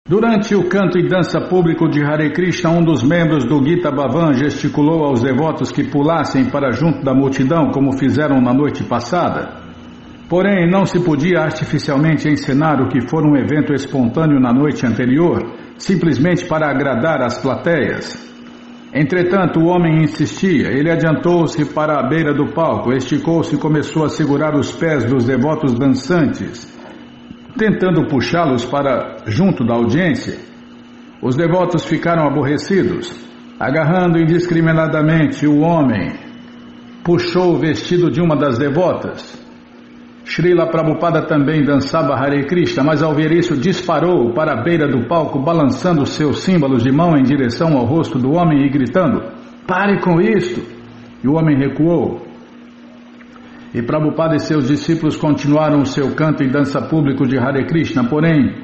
Durante o canto e dança público de Hare Krishna, um dos membros do Gita Bhavan gesticulou aos devotos que pulassem para junto da multidão, como fizeram na noite passada. Porém, não se podia artificialmente encenar o que for um evento espontâneo na noite anterior, simplesmente para agradar as plateias. Entretanto, o homem insistia. Ele adiantou-se para a beira do palco, esticou-se e começou a segurar os pés dos devotos dançantes, tentando puxá-los para junto da audiência. Os devotos ficaram aborrecidos. Agarrando indiscriminadamente o homem, puxou o vestido de uma das devotas. Srila Prabhupada também dançava Hare Krishna, mas ao ver isso disparou para a beira do palco, balançando seus símbolos de mão em direção ao rosto do homem e gritando: "Pare com isto!" E o homem recuou. E Prabhupada e seus discípulos continuaram o seu canto e dança público de Hare Krishna, porém,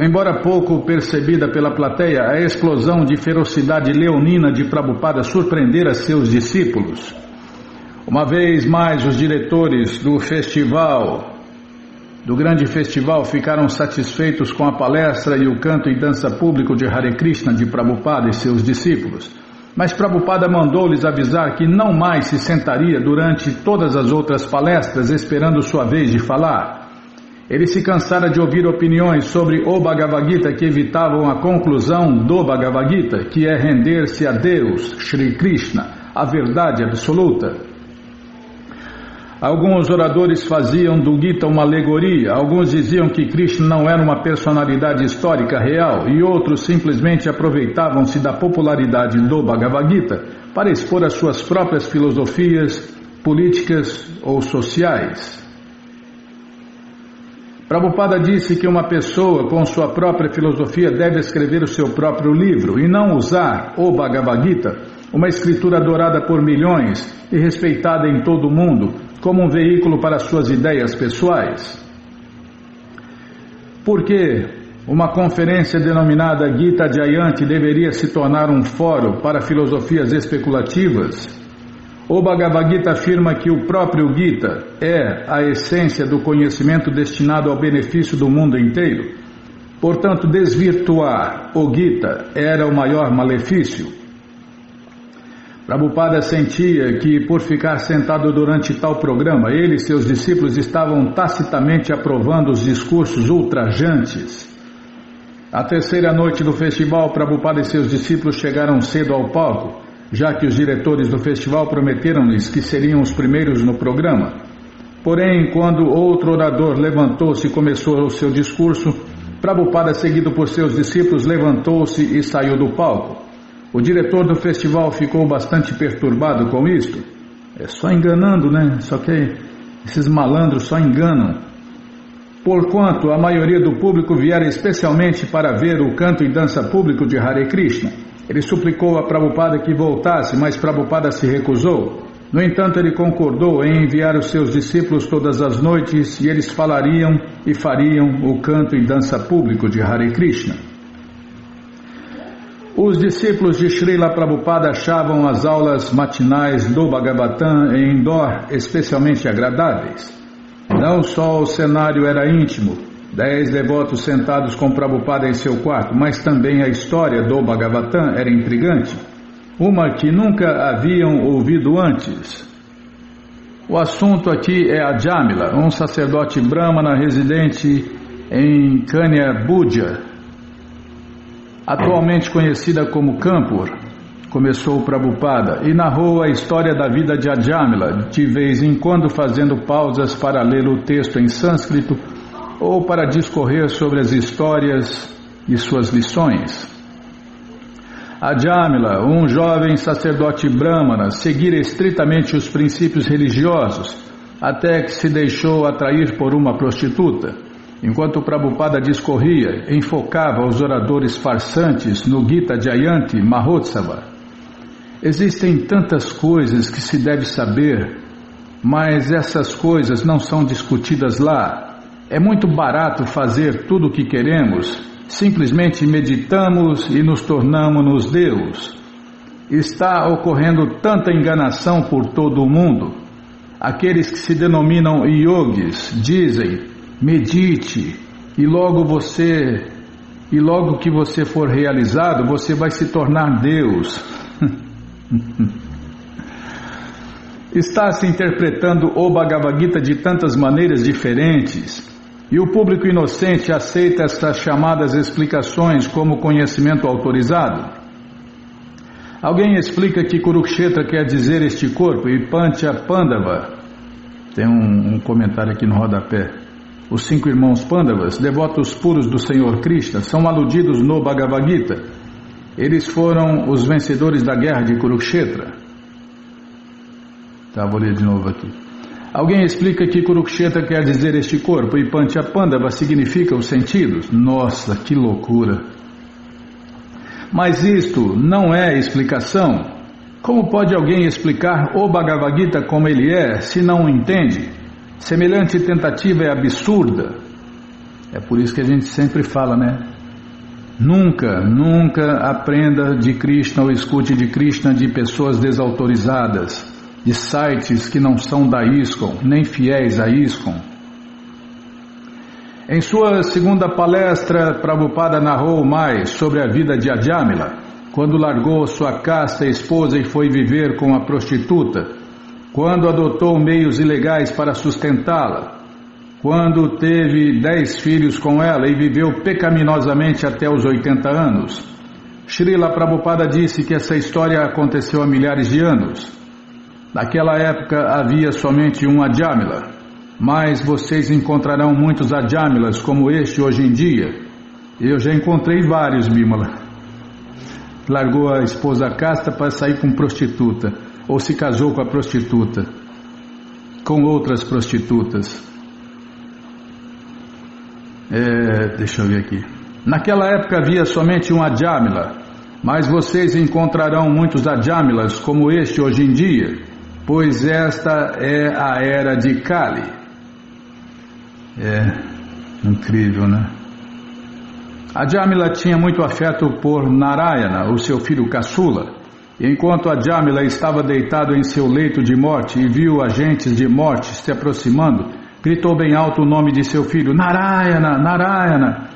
embora pouco percebida pela plateia, a explosão de ferocidade leonina de Prabhupada surpreendera seus discípulos. Uma vez mais, os diretores do grande festival, ficaram satisfeitos com a palestra e o canto e dança público de Hare Krishna de Prabhupada e seus discípulos. Mas Prabhupada mandou-lhes avisar que não mais se sentaria durante todas as outras palestras esperando sua vez de falar. Ele se cansara de ouvir opiniões sobre o Bhagavad Gita que evitavam a conclusão do Bhagavad Gita, que é render-se a Deus, Shri Krishna, a verdade absoluta. Alguns oradores faziam do Gita uma alegoria, alguns diziam que Krishna não era uma personalidade histórica real e outros simplesmente aproveitavam-se da popularidade do Bhagavad Gita para expor as suas próprias filosofias políticas ou sociais. Prabhupada disse que uma pessoa com sua própria filosofia deve escrever o seu próprio livro e não usar o Bhagavad Gita, uma escritura adorada por milhões e respeitada em todo o mundo, como um veículo para suas ideias pessoais. Por que uma conferência denominada Gita Jayanti deveria se tornar um fórum para filosofias especulativas? O Bhagavad Gita afirma que o próprio Gita é a essência do conhecimento destinado ao benefício do mundo inteiro. Portanto, desvirtuar o Gita era o maior malefício. Prabhupada sentia que, por ficar sentado durante tal programa, ele e seus discípulos estavam tacitamente aprovando os discursos ultrajantes. A terceira noite do festival, Prabhupada e seus discípulos chegaram cedo ao palco, já que os diretores do festival prometeram-lhes que seriam os primeiros no programa. Porém, quando outro orador levantou-se e começou o seu discurso, Prabhupada, seguido por seus discípulos, levantou-se e saiu do palco. O diretor do festival ficou bastante perturbado com isto. É só enganando, né? Só que esses malandros só enganam. Porquanto a maioria do público viera especialmente para ver o canto e dança público de Hare Krishna. Ele suplicou a Prabhupada que voltasse, mas Prabhupada se recusou. No entanto, ele concordou em enviar os seus discípulos todas as noites e eles falariam e fariam o canto e dança público de Hare Krishna. Os discípulos de Srila Prabhupada achavam as aulas matinais do Bhagavatam em Indore especialmente agradáveis. Não só o cenário era íntimo, 10 devotos sentados com Prabhupada em seu quarto, mas também a história do Bhagavatam era intrigante, uma que nunca haviam ouvido antes. O assunto aqui é a Jamila, um sacerdote brahmana residente em Kanya Bhuja, atualmente conhecida como Kanpur. Começou Prabhupada e narrou a história da vida de Ajamila, de vez em quando fazendo pausas para ler o texto em sânscrito ou para discorrer sobre as histórias e suas lições. Ajamila, um jovem sacerdote brahmana, seguira estritamente os princípios religiosos, até que se deixou atrair por uma prostituta. Enquanto Prabhupada discorria, enfocava os oradores farsantes no Gita Jayanti Mahotsava. Existem tantas coisas que se deve saber, mas essas coisas não são discutidas lá. É muito barato fazer tudo o que queremos, simplesmente meditamos e nos tornamos Deus. Está ocorrendo tanta enganação por todo o mundo. Aqueles que se denominam yogis dizem: medite, e logo que você for realizado, você vai se tornar Deus. Está se interpretando o Bhagavad Gita de tantas maneiras diferentes, e o público inocente aceita estas chamadas explicações como conhecimento autorizado. Alguém explica que Kurukshetra quer dizer este corpo e Pancha Pandava. Tem um comentário aqui no rodapé. Os 5 irmãos Pandavas, devotos puros do Senhor Krishna, são aludidos no Bhagavad Gita. Eles foram os vencedores da guerra de Kurukshetra. Vou ler de novo aqui. Alguém explica que Kurukshetra quer dizer este corpo e Pancha Pandava significa os sentidos. Nossa, que loucura! Mas isto não é explicação. Como pode alguém explicar o Bhagavad Gita como ele é, se não o entende? Semelhante tentativa é absurda. É por isso que a gente sempre fala, né? Nunca aprenda de Krishna ou escute de Krishna de pessoas desautorizadas, de sites que não são da ISKCON, nem fiéis a ISKCON. Em sua segunda palestra, Prabhupada narrou mais sobre a vida de Ajamila, quando largou sua casta esposa e foi viver com a prostituta, quando adotou meios ilegais para sustentá-la, quando teve 10 filhos com ela e viveu pecaminosamente até os 80 anos. Srila Prabhupada disse que essa história aconteceu há milhares de anos. Naquela época havia somente um Ajamila, mas vocês encontrarão muitos Ajamilas como este hoje em dia. Eu já encontrei vários, Bimala. Largou a esposa casta para sair com prostituta, ou se casou com a prostituta, com outras prostitutas. Deixa eu ver aqui. Naquela época havia somente um Ajamila, mas vocês encontrarão muitos Ajamilas como este hoje em dia, pois esta é a era de Kali. Incrível, né? Ajamila tinha muito afeto por Narayana, o seu filho caçula. Enquanto Ajamila estava deitado em seu leito de morte e viu agentes de morte se aproximando, gritou bem alto o nome de seu filho, Narayana, Narayana.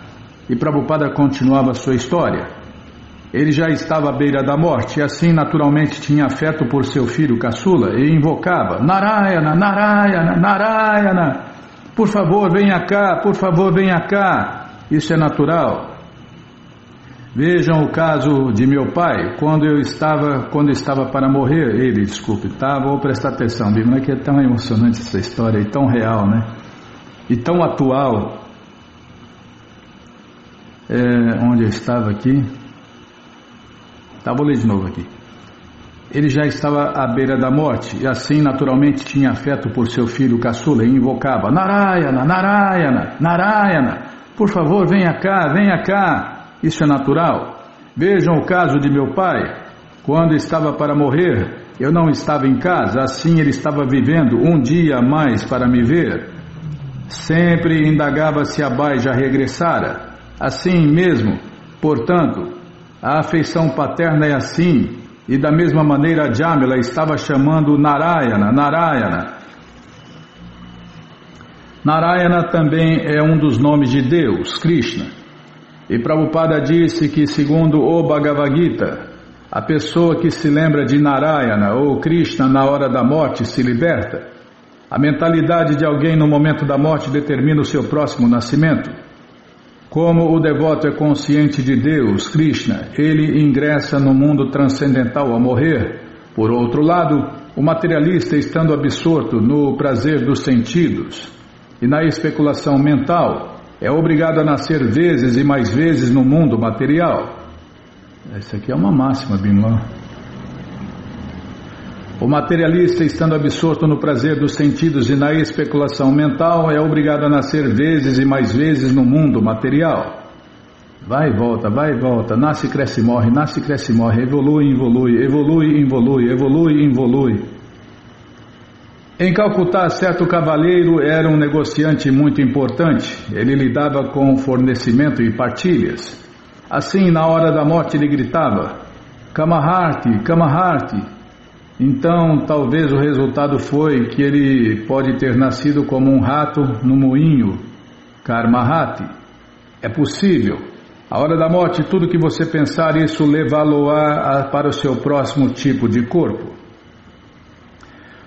E Prabhupada continuava sua história. Ele já estava à beira da morte e assim naturalmente tinha afeto por seu filho caçula e invocava, Narayana, Narayana, Narayana. Por favor, venha cá, por favor, venha cá. Isso é natural. Vejam o caso de meu pai, quando estava para morrer, vou prestar atenção, não é que é tão emocionante essa história, e tão real, né? E tão atual. Onde eu estava aqui? Vou ler de novo aqui. Ele já estava à beira da morte e assim naturalmente tinha afeto por seu filho caçula e invocava Narayana, Narayana, Narayana, por favor venha cá, isso é natural. Vejam o caso de meu pai, quando estava para morrer, eu não estava em casa, assim ele estava vivendo um dia a mais para me ver. Sempre indagava se Abai já regressara, assim mesmo, portanto, a afeição paterna é assim. E da mesma maneira Ajamila estava chamando Narayana, Narayana. Narayana também é um dos nomes de Deus, Krishna. E Prabhupada disse que, segundo o Bhagavad Gita, a pessoa que se lembra de Narayana ou Krishna na hora da morte se liberta. A mentalidade de alguém no momento da morte determina o seu próximo nascimento. Como o devoto é consciente de Deus, Krishna, ele ingressa no mundo transcendental ao morrer. Por outro lado, o materialista, estando absorto no prazer dos sentidos e na especulação mental, é obrigado a nascer vezes e mais vezes no mundo material. Essa aqui é uma máxima, Bimala. O materialista, estando absorto no prazer dos sentidos e na especulação mental, é obrigado a nascer vezes e mais vezes no mundo material. Vai e volta, nasce, cresce, morre, evolui, evolui. Em Calcutá, certo cavalheiro era um negociante muito importante. Ele lidava com fornecimento e partilhas. Assim, na hora da morte, ele gritava, Kamaharti, Kamaharti. Então, talvez o resultado foi que ele pode ter nascido como um rato no moinho, Karmahati, É possível. A hora da morte, tudo que você pensar, isso levá-lo-á para o seu próximo tipo de corpo.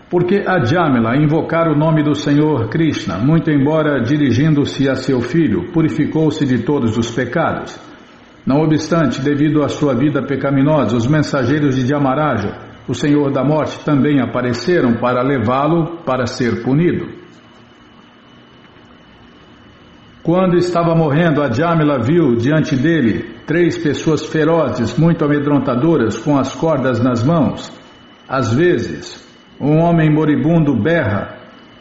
Porque Ajamila invocar o nome do Senhor Krishna, muito embora dirigindo-se a seu filho, purificou-se de todos os pecados. Não obstante, devido à sua vida pecaminosa, os mensageiros de Dhyamaraja, o Senhor da Morte, também apareceram para levá-lo para ser punido. Quando estava morrendo, Ajamila viu diante dele 3 pessoas ferozes, muito amedrontadoras, com as cordas nas mãos. Às vezes, um homem moribundo berra,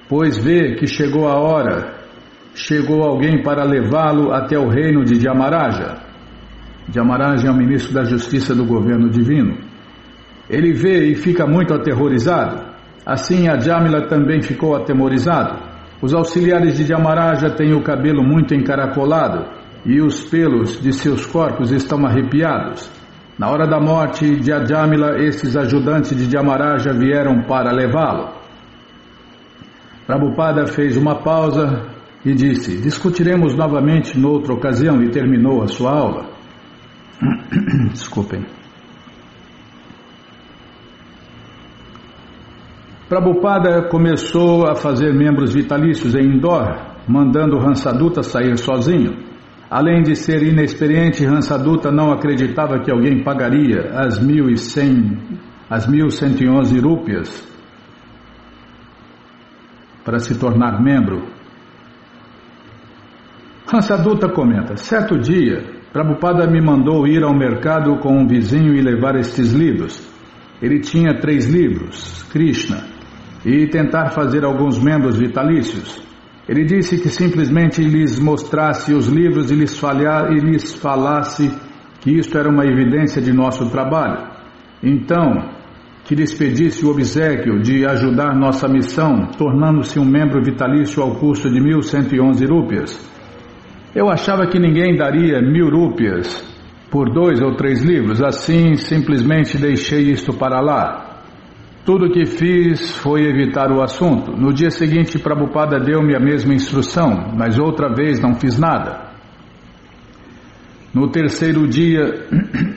pois vê que chegou a hora. Chegou alguém para levá-lo até o reino de Dhyamaraja. Dhyamaraja é o ministro da Justiça do governo divino. Ele vê e fica muito aterrorizado. Assim, Ajamila também ficou atemorizado. Os auxiliares de Dhyamaraja têm o cabelo muito encaracolado e os pelos de seus corpos estão arrepiados. Na hora da morte de Ajamila, esses ajudantes de Dhyamaraja vieram para levá-lo. Prabhupada fez uma pausa e disse: discutiremos novamente noutra ocasião, e terminou a sua aula. Desculpem. Prabhupada começou a fazer membros vitalícios em Indore, mandando Hansaduta sair sozinho. Além de ser inexperiente, Hansaduta não acreditava que alguém pagaria as 1.111 rúpias para se tornar membro. Hansaduta comenta: certo dia, Prabhupada me mandou ir ao mercado com um vizinho e levar estes livros. Ele tinha 3 livros, Krishna, e tentar fazer alguns membros vitalícios. Ele disse que simplesmente lhes mostrasse os livros e lhes falasse que isto era uma evidência de nosso trabalho. Então, que lhes pedisse o obséquio de ajudar nossa missão, tornando-se um membro vitalício ao custo de 1.111 rúpias. Eu achava que ninguém daria 1.000 rúpias por 2 ou 3 livros, assim simplesmente deixei isto para lá. Tudo o que fiz foi evitar o assunto. No dia seguinte, Prabhupada deu-me a mesma instrução, mas outra vez não fiz nada. No terceiro dia,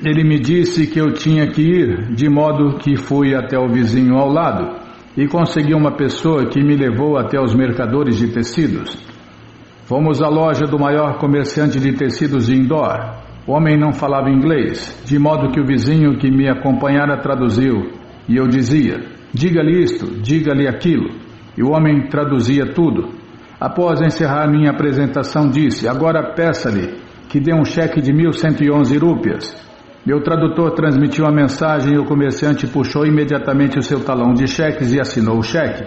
ele me disse que eu tinha que ir, de modo que fui até o vizinho ao lado e consegui uma pessoa que me levou até os mercadores de tecidos. Fomos à loja do maior comerciante de tecidos de Indore. O homem não falava inglês, de modo que o vizinho que me acompanhara traduziu. E eu dizia: diga-lhe isto, diga-lhe aquilo. E o homem traduzia tudo. Após encerrar minha apresentação, disse: agora peça-lhe que dê um cheque de 1.111 rúpias. Meu tradutor transmitiu a mensagem e o comerciante puxou imediatamente o seu talão de cheques e assinou o cheque.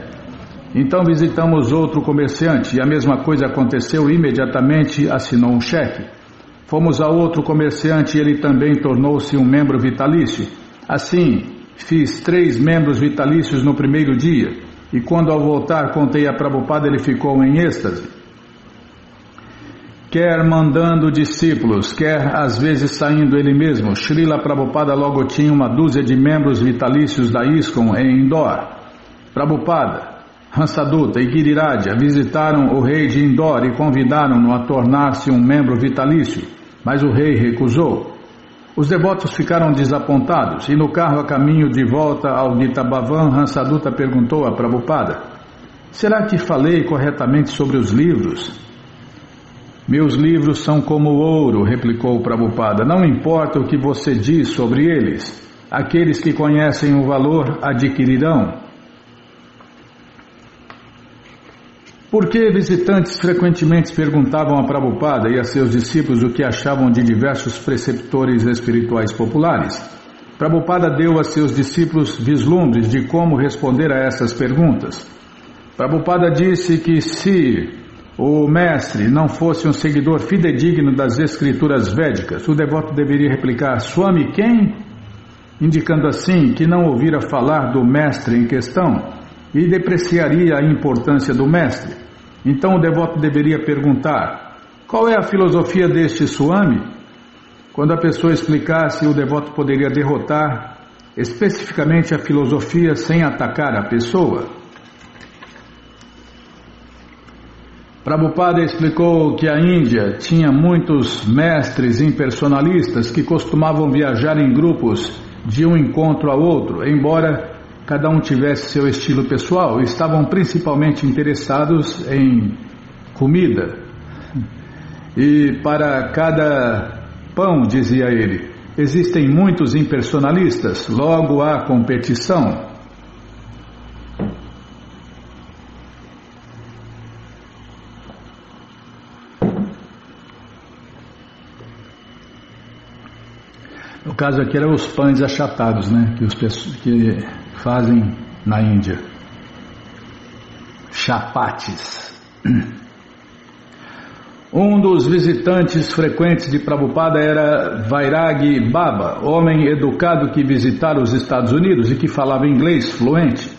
Então visitamos outro comerciante e a mesma coisa aconteceu. Imediatamente assinou um cheque. Fomos a outro comerciante e ele também tornou-se um membro vitalício. Assim, fiz 3 membros vitalícios no primeiro dia, e quando ao voltar contei a Prabhupada, ele ficou em êxtase. Quer mandando discípulos, quer às vezes saindo ele mesmo, Srila Prabhupada logo tinha uma dúzia de membros vitalícios da ISKCON em Indore. Prabhupada, Hansaduta e Giriraja visitaram o rei de Indore e convidaram-no a tornar-se um membro vitalício, mas o rei recusou. Os devotos ficaram desapontados e no carro a caminho de volta ao Gita Bhavan, Hansaduta perguntou a Prabhupada: será que falei corretamente sobre os livros? Meus livros são como ouro, replicou Prabhupada. Não importa o que você diz sobre eles. Aqueles que conhecem o valor adquirirão. Por que visitantes frequentemente perguntavam a Prabhupada e a seus discípulos o que achavam de diversos preceptores espirituais populares? Prabhupada deu a seus discípulos vislumbres de como responder a essas perguntas. Prabhupada disse que se o mestre não fosse um seguidor fidedigno das escrituras védicas, o devoto deveria replicar: Swami quem? Indicando assim que não ouvira falar do mestre em questão e depreciaria a importância do mestre. Então o devoto deveria perguntar: qual é a filosofia deste Swami? Quando a pessoa explicasse, o devoto poderia derrotar especificamente a filosofia sem atacar a pessoa. Prabhupada explicou que a Índia tinha muitos mestres impersonalistas que costumavam viajar em grupos de um encontro a outro, embora cada um tivesse seu estilo pessoal, estavam principalmente interessados em comida. E para cada pão, dizia ele, existem muitos impersonalistas, logo há competição. No caso aqui eram os pães achatados, né, que fazem na Índia. Chapatis. Um dos visitantes frequentes de Prabhupada era Vairagi Baba, homem educado que visitara os Estados Unidos e que falava inglês fluente.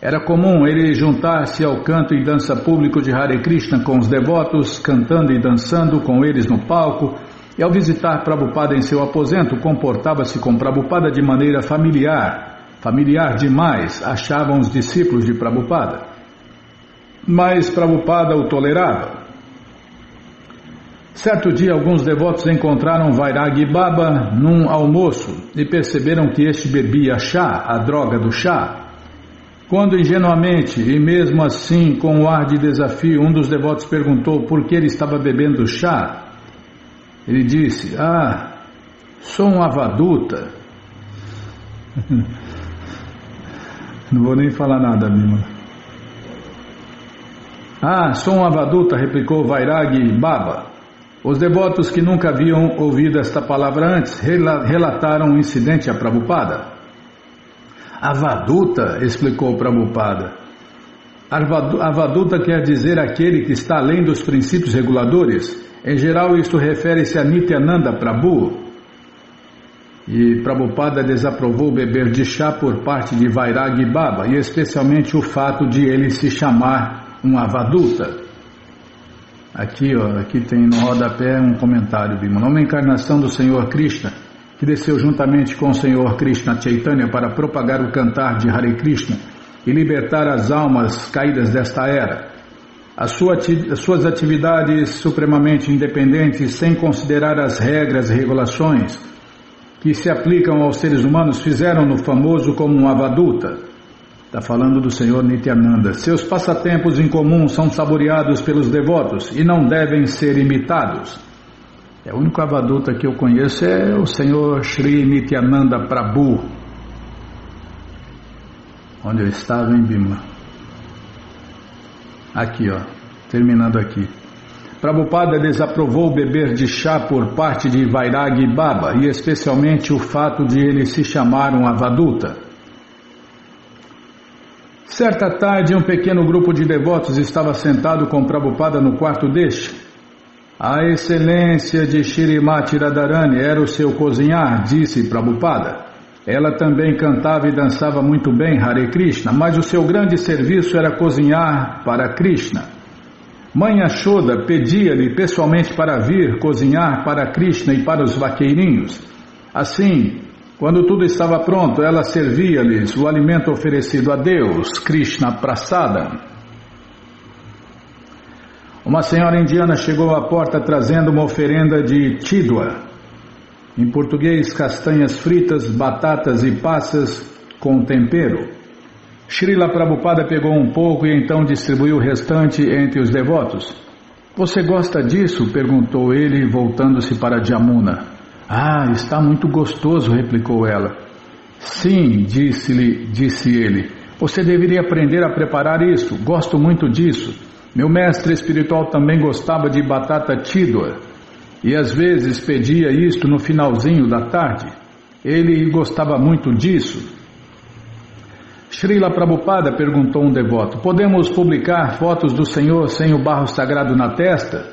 Era comum ele juntar-se ao canto e dança público de Hare Krishna com os devotos, cantando e dançando com eles no palco, e ao visitar Prabhupada em seu aposento, comportava-se com Prabhupada de maneira familiar demais, achavam os discípulos de Prabhupada. Mas Prabhupada o tolerava. Certo dia, alguns devotos encontraram Vairagi Baba num almoço e perceberam que este bebia chá, a droga do chá. Quando ingenuamente, e mesmo assim com um ar de desafio, um dos devotos perguntou por que ele estava bebendo chá, ele disse: sou um avaduta. Não vou nem falar nada, Bima. Sou um avaduta, replicou Vairagi Baba. Os devotos que nunca haviam ouvido esta palavra antes relataram o incidente a Prabhupada. Avaduta, explicou Prabhupada. Avaduta quer dizer aquele que está além dos princípios reguladores. Em geral, isto refere-se a Nityananda Prabhu. E Prabhupada desaprovou beber de chá por parte de Vairagi Baba, e especialmente o fato de ele se chamar um avaduta. Aqui tem no rodapé um comentário, Bima. Uma encarnação do Senhor Krishna, que desceu juntamente com o Senhor Krishna Chaitanya para propagar o cantar de Hare Krishna e libertar as almas caídas desta era. As suas atividades supremamente independentes, sem considerar as regras e regulações que se aplicam aos seres humanos, fizeram-no famoso como um avaduta. Está falando do Senhor Nityananda. Seus passatempos incomuns são saboreados pelos devotos e não devem ser imitados. O único avaduta que eu conheço é o Senhor Shri Nityananda Prabhu. Onde eu estava, em Bima. Aqui, terminando aqui. Prabhupada desaprovou beber de chá por parte de Vairagi Baba, e especialmente o fato de ele se chamar um avaduta. Certa tarde, um pequeno grupo de devotos estava sentado com Prabhupada no quarto deste. A excelência de Shrimati Radharani era o seu cozinhar, disse Prabhupada. Ela também cantava e dançava muito bem Hare Krishna, mas o seu grande serviço era cozinhar para Krishna. Mãe Yashoda pedia-lhe pessoalmente para vir cozinhar para Krishna e para os vaqueirinhos. Assim, quando tudo estava pronto, ela servia-lhes o alimento oferecido a Deus, Krishna Prasada. Uma senhora indiana chegou à porta trazendo uma oferenda de chidwa, em português, castanhas fritas, batatas e passas com tempero. Srila Prabhupada pegou um pouco e então distribuiu o restante entre os devotos. Você gosta disso? Perguntou ele, voltando-se para Jamuna. Está muito gostoso, replicou ela. Sim, disse ele. Você deveria aprender a preparar isso. Gosto muito disso. Meu mestre espiritual também gostava de batata chidwa e às vezes pedia isto no finalzinho da tarde. Ele gostava muito disso. Srila Prabhupada, perguntou um devoto, podemos publicar fotos do Senhor sem o barro sagrado na testa?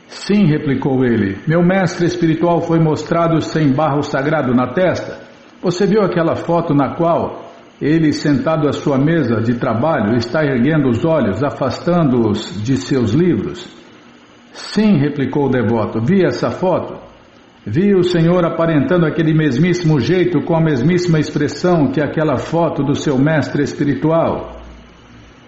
Sim, replicou ele. Meu mestre espiritual foi mostrado sem barro sagrado na testa. Você viu aquela foto na qual ele, sentado à sua mesa de trabalho, está erguendo os olhos, afastando-os de seus livros? Sim, replicou o devoto. Vi essa foto. Vi o Senhor aparentando aquele mesmíssimo jeito, com a mesmíssima expressão que aquela foto do seu mestre espiritual.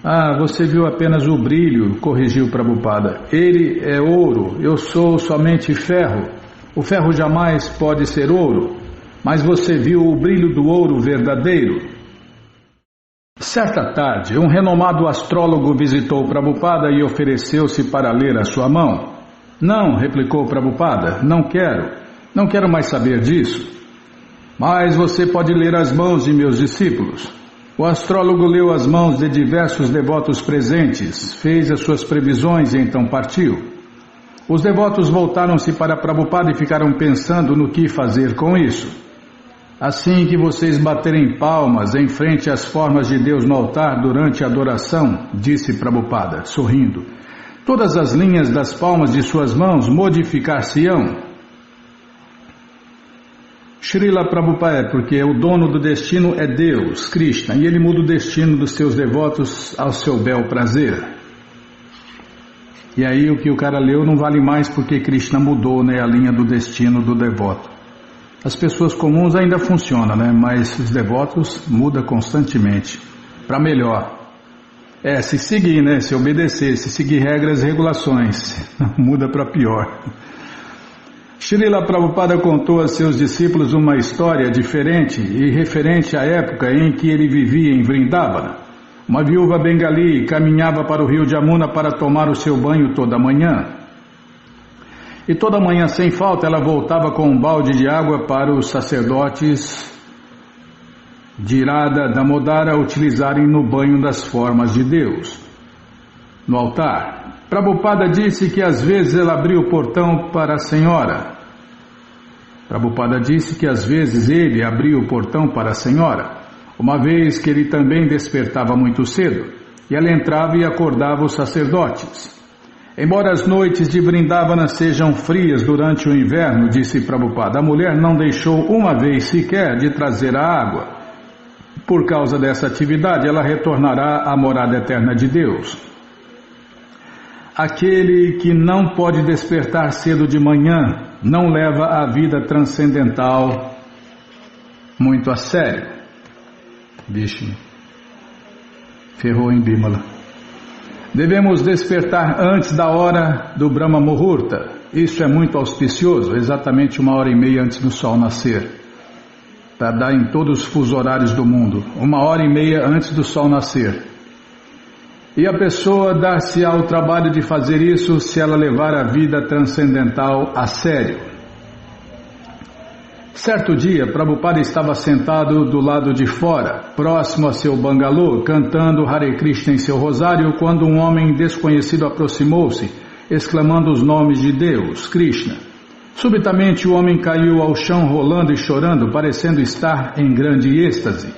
Ah, você viu apenas o brilho, corrigiu Prabhupada. Ele é ouro, eu sou somente ferro. O ferro jamais pode ser ouro, mas você viu o brilho do ouro verdadeiro. Certa tarde, um renomado astrólogo visitou Prabhupada e ofereceu-se para ler a sua mão. Não, replicou Prabhupada, não quero mais saber disso. Mas você pode ler as mãos de meus discípulos. O astrólogo leu as mãos de diversos devotos presentes, fez as suas previsões e então partiu. Os devotos voltaram-se para Prabhupada e ficaram pensando no que fazer com isso. Assim que vocês baterem palmas em frente às formas de Deus no altar durante a adoração, disse Prabhupada, sorrindo, todas as linhas das palmas de suas mãos modificar-se-ão. Srila Prabhupada, porque o dono do destino é Deus, Krishna, e ele muda o destino dos seus devotos ao seu bel prazer. E aí o que o cara leu não vale mais porque Krishna mudou, né, a linha do destino do devoto. As pessoas comuns ainda funcionam, né, mas os devotos mudam constantemente, para melhor. Se seguir, né, se obedecer, se seguir regras e regulações, muda para pior. Srila Prabhupada contou a seus discípulos uma história diferente e referente à época em que ele vivia em Vrindavana. Uma viúva bengali caminhava para o rio Jamuna para tomar o seu banho toda manhã. E toda manhã, sem falta, ela voltava com um balde de água para os sacerdotes de Radha Damodara utilizarem no banho das formas de Deus. No altar, Prabhupada disse que às vezes ela abria o portão para a senhora. Prabhupada disse que às vezes ele abria o portão para a senhora, uma vez que ele também despertava muito cedo, e ela entrava e acordava os sacerdotes. Embora as noites de Vrindavana sejam frias durante o inverno, disse Prabhupada, a mulher não deixou uma vez sequer de trazer a água. Por causa dessa atividade, ela retornará à morada eterna de Deus. Aquele que não pode despertar cedo de manhã não leva a vida transcendental muito a sério. Vixe, ferrou em Bimala. Devemos despertar antes da hora do Brahma Muhurta. Isso é muito auspicioso, exatamente 1h30 antes do sol nascer. Para dar em todos os fusos horários do mundo, 1h30 antes do sol nascer. E a pessoa dar-se ao trabalho de fazer isso se ela levar a vida transcendental a sério. Certo dia, Prabhupada estava sentado do lado de fora, próximo a seu bangalô, cantando Hare Krishna em seu rosário, quando um homem desconhecido aproximou-se, exclamando os nomes de Deus, Krishna. Subitamente o homem caiu ao chão rolando e chorando, parecendo estar em grande êxtase.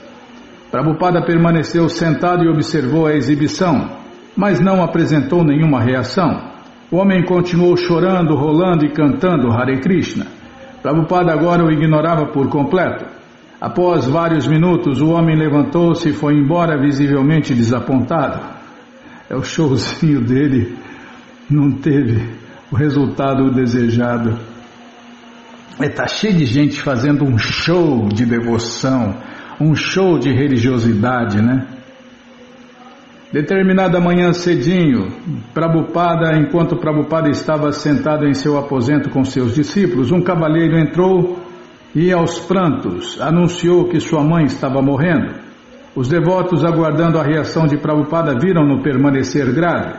Prabhupada permaneceu sentado e observou a exibição, mas não apresentou nenhuma reação. O homem continuou chorando, rolando e cantando Hare Krishna. Prabhupada agora o ignorava por completo. Após vários minutos, o homem levantou-se e foi embora visivelmente desapontado. O showzinho dele não teve o resultado desejado. Está cheio de gente fazendo um show de devoção, um show de religiosidade, né? Determinada manhã cedinho, enquanto Prabhupada estava sentado em seu aposento com seus discípulos, um cavalheiro entrou e, aos prantos, anunciou que sua mãe estava morrendo. Os devotos, aguardando a reação de Prabhupada, viram-no permanecer grave.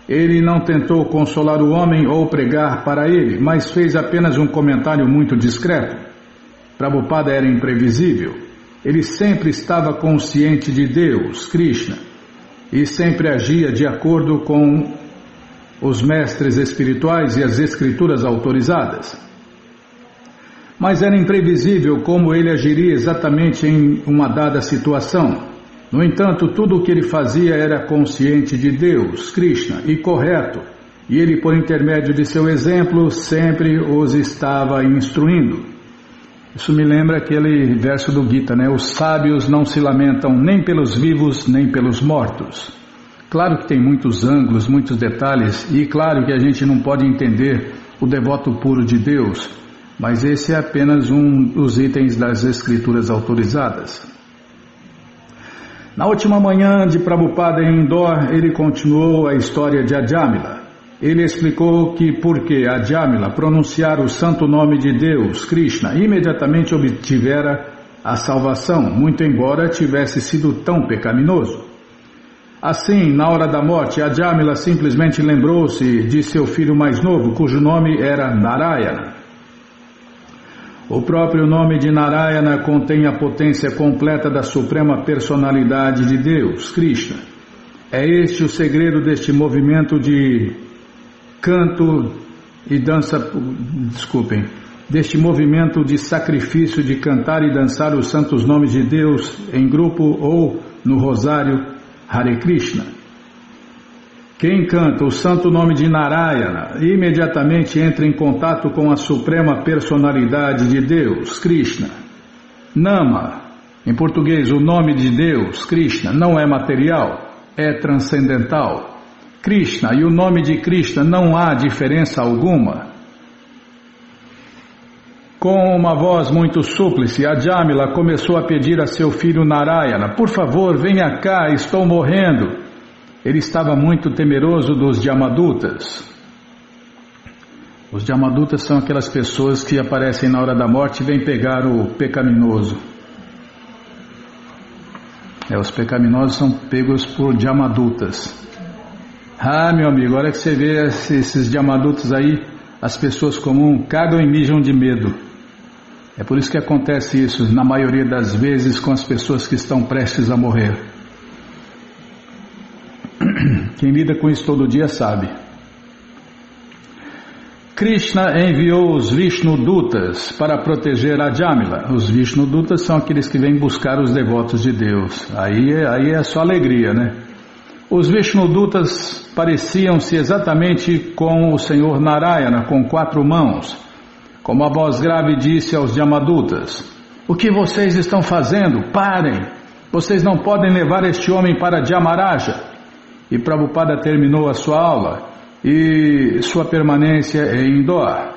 Ele não tentou consolar o homem ou pregar para ele, mas fez apenas um comentário muito discreto. Prabhupada era imprevisível. Ele sempre estava consciente de Deus, Krishna, e sempre agia de acordo com os mestres espirituais e as escrituras autorizadas. Mas era imprevisível como ele agiria exatamente em uma dada situação. No entanto, tudo o que ele fazia era consciente de Deus, Krishna, e correto, e ele, por intermédio de seu exemplo, sempre os estava instruindo. Isso me lembra aquele verso do Gita, né? Os sábios não se lamentam nem pelos vivos, nem pelos mortos. Claro que tem muitos ângulos, muitos detalhes, e claro que a gente não pode entender o devoto puro de Deus, mas esse é apenas um dos itens das escrituras autorizadas. Na última manhã de Prabhupada em Indore, ele continuou a história de Ajamila. Ele explicou que porque Ajamila pronunciar o santo nome de Deus, Krishna, imediatamente obtivera a salvação, muito embora tivesse sido tão pecaminoso. Assim, na hora da morte, Ajamila simplesmente lembrou-se de seu filho mais novo, cujo nome era Narayana. O próprio nome de Narayana contém a potência completa da suprema personalidade de Deus, Krishna. É este o segredo deste movimento de canto e dança, deste movimento de sacrifício de cantar e dançar os santos nomes de Deus em grupo ou no rosário Hare Krishna. Quem canta o santo nome de Narayana imediatamente entra em contato com a suprema personalidade de Deus, Krishna. Nama, em português, o nome de Deus, Krishna, não é material, é transcendental. Krishna e o nome de Krishna não há diferença alguma. Com uma voz muito súplice, Ajamila começou a pedir a seu filho Narayana: por favor, venha cá, estou morrendo. Ele estava muito temeroso dos Jamadutas. Os Jamadutas são aquelas pessoas que aparecem na hora da morte e vêm pegar o pecaminoso. Os pecaminosos são pegos por Jamadutas. Ah, meu amigo, a hora que você vê esses Jamadutas aí, as pessoas comuns cagam e mijam de medo. É por isso que acontece isso, na maioria das vezes, com as pessoas que estão prestes a morrer. Quem lida com isso todo dia sabe. Krishna enviou os Vishnudutas para proteger Ajamila. Os Vishnudutas são aqueles que vêm buscar os devotos de Deus. Aí é só alegria, né? Os Vishnudutas pareciam-se exatamente com o Senhor Narayana, com 4 mãos. Como a voz grave disse aos Jamadutas: o que vocês estão fazendo? Parem! Vocês não podem levar este homem para Jamaraja. E Prabhupada terminou a sua aula e sua permanência em Indore.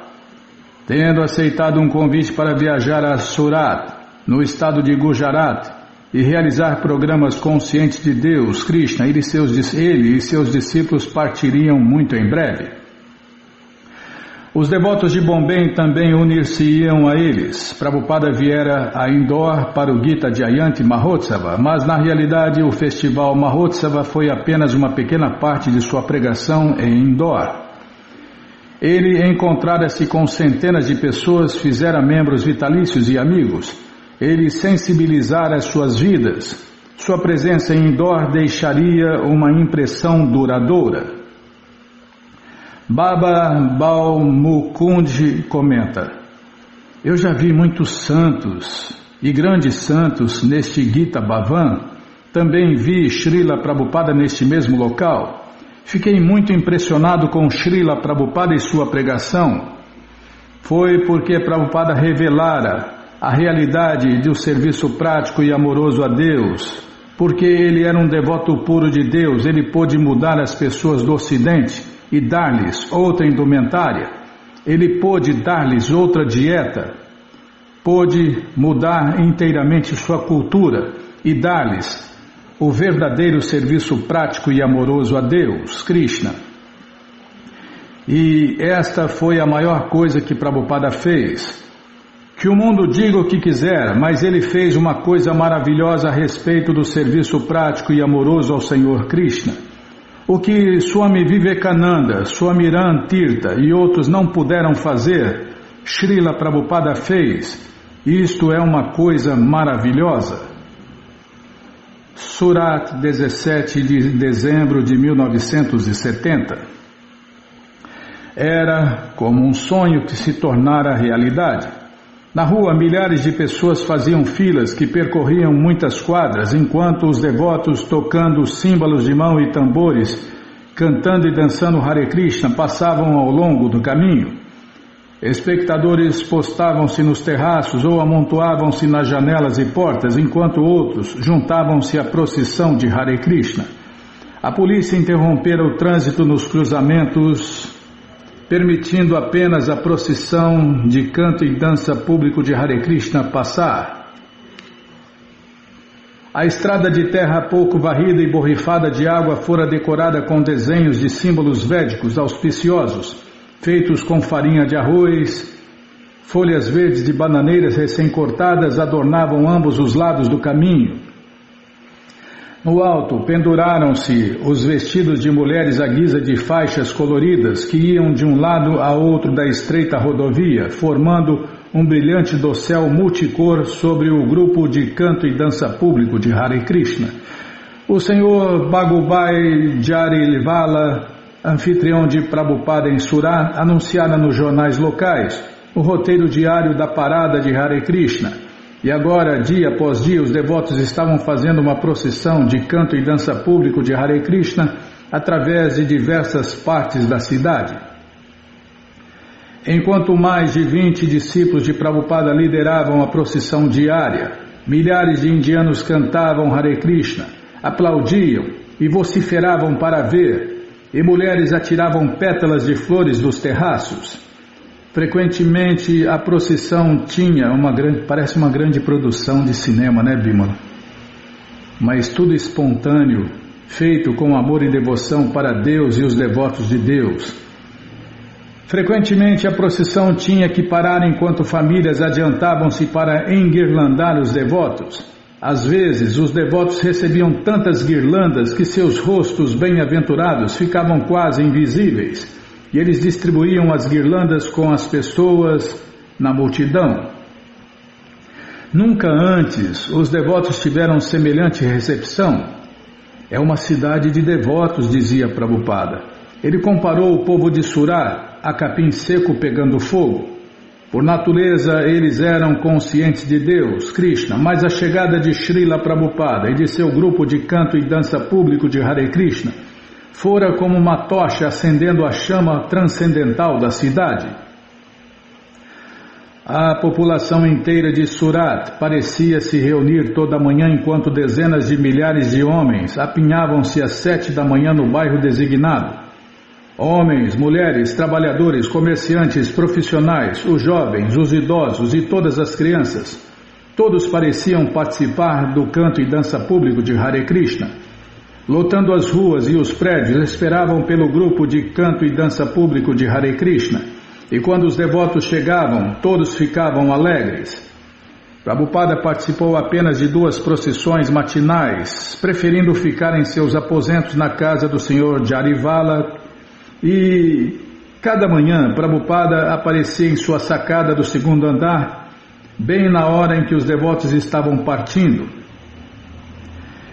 Tendo aceitado um convite para viajar a Surat, no estado de Gujarat, e realizar programas conscientes de Deus, Krishna, ele e seus discípulos partiriam muito em breve. Os devotos de Bombay também unir-se-iam a eles. Prabhupada viera a Indore para o Gita Jayanti Mahotsava, mas na realidade o festival Mahotsava foi apenas uma pequena parte de sua pregação em Indore. Ele encontrara-se com centenas de pessoas, fizera membros vitalícios e amigos. Ele sensibilizara as suas vidas. Sua presença em Indore deixaria uma impressão duradoura. Baba Balmukund comenta: eu já vi muitos santos e grandes santos neste Gita Bhavan. Também vi Srila Prabhupada neste mesmo local. Fiquei muito impressionado com Srila Prabhupada e sua pregação. Foi porque Prabhupada revelara a realidade do serviço prático e amoroso a Deus. Porque ele era um devoto puro de Deus, ele pôde mudar as pessoas do Ocidente e dar-lhes outra indumentária. Ele pôde dar-lhes outra dieta, pôde mudar inteiramente sua cultura e dar-lhes o verdadeiro serviço prático e amoroso a Deus, Krishna. E esta foi a maior coisa que Prabhupada fez. Que o mundo diga o que quiser, mas ele fez uma coisa maravilhosa a respeito do serviço prático e amoroso ao Senhor Krishna. O que Swami Vivekananda, Swamiran Tirtha e outros não puderam fazer, Srila Prabhupada fez. Isto é uma coisa maravilhosa. Surat, 17 de dezembro de 1970. Era como um sonho que se tornara realidade. Na rua, milhares de pessoas faziam filas que percorriam muitas quadras, enquanto os devotos, tocando símbolos de mão e tambores, cantando e dançando Hare Krishna, passavam ao longo do caminho. Espectadores postavam-se nos terraços ou amontoavam-se nas janelas e portas, enquanto outros juntavam-se à procissão de Hare Krishna. A polícia interrompera o trânsito nos cruzamentos, permitindo apenas a procissão de canto e dança público de Hare Krishna passar. A estrada de terra pouco varrida e borrifada de água fora decorada com desenhos de símbolos védicos auspiciosos, feitos com farinha de arroz. Folhas verdes de bananeiras recém-cortadas adornavam ambos os lados do caminho. No alto penduraram-se os vestidos de mulheres à guisa de faixas coloridas que iam de um lado a outro da estreita rodovia, formando um brilhante dossel multicor sobre o grupo de canto e dança público de Hare Krishna. O senhor Bhagubai Jarivala, anfitrião de Prabhupada em Surat, anunciara nos jornais locais o roteiro diário da parada de Hare Krishna. E agora, dia após dia, os devotos estavam fazendo uma procissão de canto e dança público de Hare Krishna através de diversas partes da cidade. Enquanto mais de 20 discípulos de Prabhupada lideravam a procissão diária, milhares de indianos cantavam Hare Krishna, aplaudiam e vociferavam para ver, e mulheres atiravam pétalas de flores dos terraços. Frequentemente a procissão tinha parece uma grande produção de cinema, né, Bímola? Mas tudo espontâneo, feito com amor e devoção para Deus e os devotos de Deus. Frequentemente a procissão tinha que parar enquanto famílias adiantavam-se para enguirlandar os devotos. Às vezes os devotos recebiam tantas guirlandas que seus rostos bem-aventurados ficavam quase invisíveis. E eles distribuíam as guirlandas com as pessoas na multidão. Nunca antes os devotos tiveram semelhante recepção. É uma cidade de devotos, dizia Prabhupada. Ele comparou o povo de Surat a capim seco pegando fogo. Por natureza eles eram conscientes de Deus, Krishna, mas a chegada de Srila Prabhupada e de seu grupo de canto e dança público de Hare Krishna fora como uma tocha acendendo a chama transcendental da cidade. A população inteira de Surat parecia se reunir toda manhã enquanto dezenas de milhares de homens apinhavam-se às 7 da manhã no bairro designado. Homens, mulheres, trabalhadores, comerciantes, profissionais, os jovens, os idosos e todas as crianças, todos pareciam participar do canto e dança público de Hare Krishna. Lotando as ruas e os prédios, esperavam pelo grupo de canto e dança público de Hare Krishna. E quando os devotos chegavam, todos ficavam alegres. Prabhupada participou apenas de 2 procissões matinais, preferindo ficar em seus aposentos na casa do senhor Jarivala. E cada manhã, Prabhupada aparecia em sua sacada do 2º andar, bem na hora em que os devotos estavam partindo.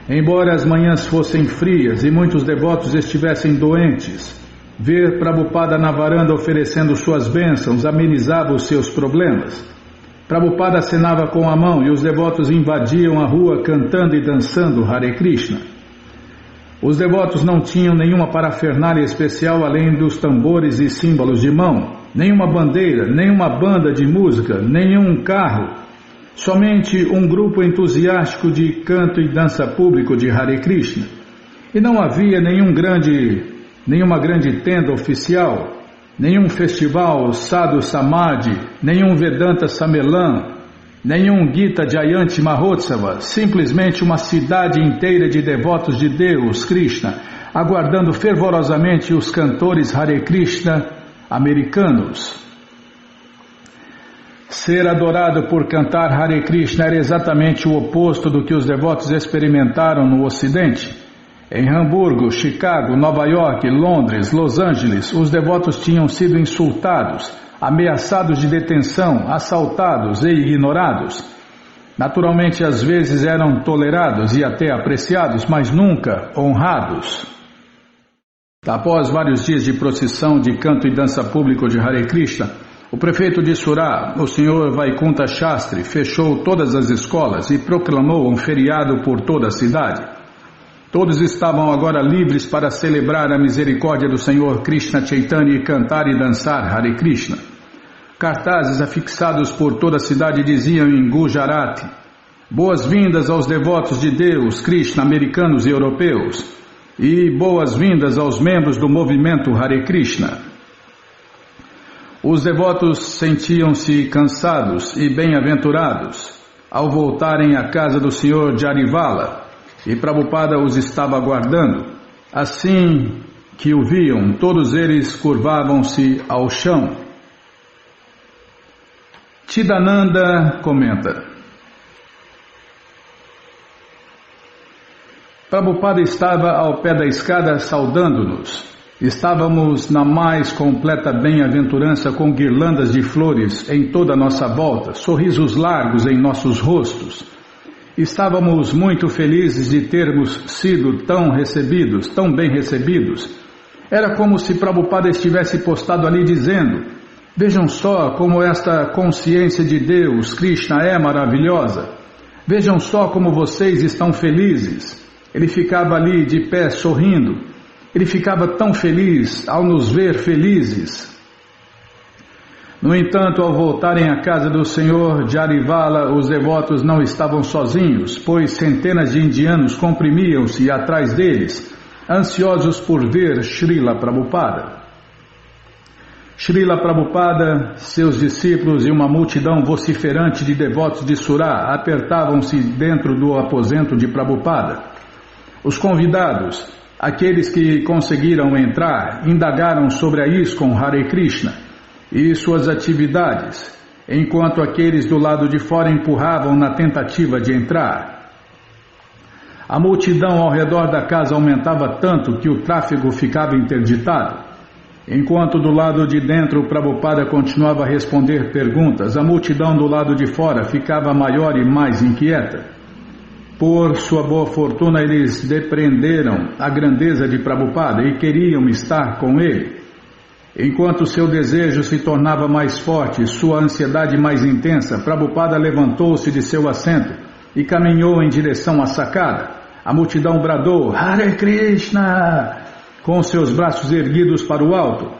Embora as manhãs fossem frias e muitos devotos estivessem doentes, ver Prabhupada na varanda oferecendo suas bênçãos amenizava os seus problemas. Prabhupada acenava com a mão e os devotos invadiam a rua cantando e dançando Hare Krishna. Os devotos não tinham nenhuma parafernália especial além dos tambores e símbolos de mão, nenhuma bandeira, nenhuma banda de música, nenhum carro. Somente um grupo entusiástico de canto e dança público de Hare Krishna. E não havia nenhuma grande tenda oficial, nenhum festival Sadhu Samadhi, nenhum Vedanta Sammelan, nenhum Gita Jayanti Mahotsava, simplesmente uma cidade inteira de devotos de Deus, Krishna, aguardando fervorosamente os cantores Hare Krishna americanos. Ser adorado por cantar Hare Krishna era exatamente o oposto do que os devotos experimentaram no Ocidente. Em Hamburgo, Chicago, Nova York, Londres, Los Angeles, os devotos tinham sido insultados, ameaçados de detenção, assaltados e ignorados. Naturalmente, às vezes eram tolerados e até apreciados, mas nunca honrados. Após vários dias de procissão de canto e dança público de Hare Krishna, o prefeito de Surat, o senhor Vaikunta Shastri, fechou todas as escolas e proclamou um feriado por toda a cidade. Todos estavam agora livres para celebrar a misericórdia do Senhor Krishna Chaitanya e cantar e dançar Hare Krishna. Cartazes afixados por toda a cidade diziam em Gujarati: boas-vindas aos devotos de Deus, Krishna, americanos e europeus, e boas-vindas aos membros do movimento Hare Krishna. Os devotos sentiam-se cansados e bem-aventurados ao voltarem à casa do Sr. Jarivala. e Prabhupada os estava aguardando. Assim que o viam, todos eles curvavam-se ao chão. Chidananda comenta: Prabhupada estava ao pé da escada saudando-nos. Estávamos na mais completa bem-aventurança com guirlandas de flores em toda a nossa volta, sorrisos largos em nossos rostos. Estávamos muito felizes de termos sido tão recebidos, tão bem recebidos. Era como se Prabhupada estivesse postado ali dizendo: vejam só como esta consciência de Deus, Krishna, é maravilhosa. Vejam só como vocês estão felizes. Ele ficava ali de pé sorrindo. Ele ficava tão feliz ao nos ver felizes. No entanto, ao voltarem à casa do Senhor Jarivala, os devotos não estavam sozinhos, pois centenas de indianos comprimiam-se atrás deles, ansiosos por ver Srila Prabhupada. Srila Prabhupada, seus discípulos e uma multidão vociferante de devotos de Surá apertavam-se dentro do aposento de Prabhupada. Os convidados, aqueles que conseguiram entrar, indagaram sobre a ISKCON Hare Krishna e suas atividades, enquanto aqueles do lado de fora empurravam na tentativa de entrar. A multidão ao redor da casa aumentava tanto que o tráfego ficava interditado. Enquanto do lado de dentro o Prabhupada continuava a responder perguntas, a multidão do lado de fora ficava maior e mais inquieta. Por sua boa fortuna, eles depreenderam a grandeza de Prabhupada e queriam estar com ele. Enquanto seu desejo se tornava mais forte, sua ansiedade mais intensa, Prabhupada levantou-se de seu assento e caminhou em direção à sacada. A multidão bradou: Hare Krishna! Com seus braços erguidos para o alto.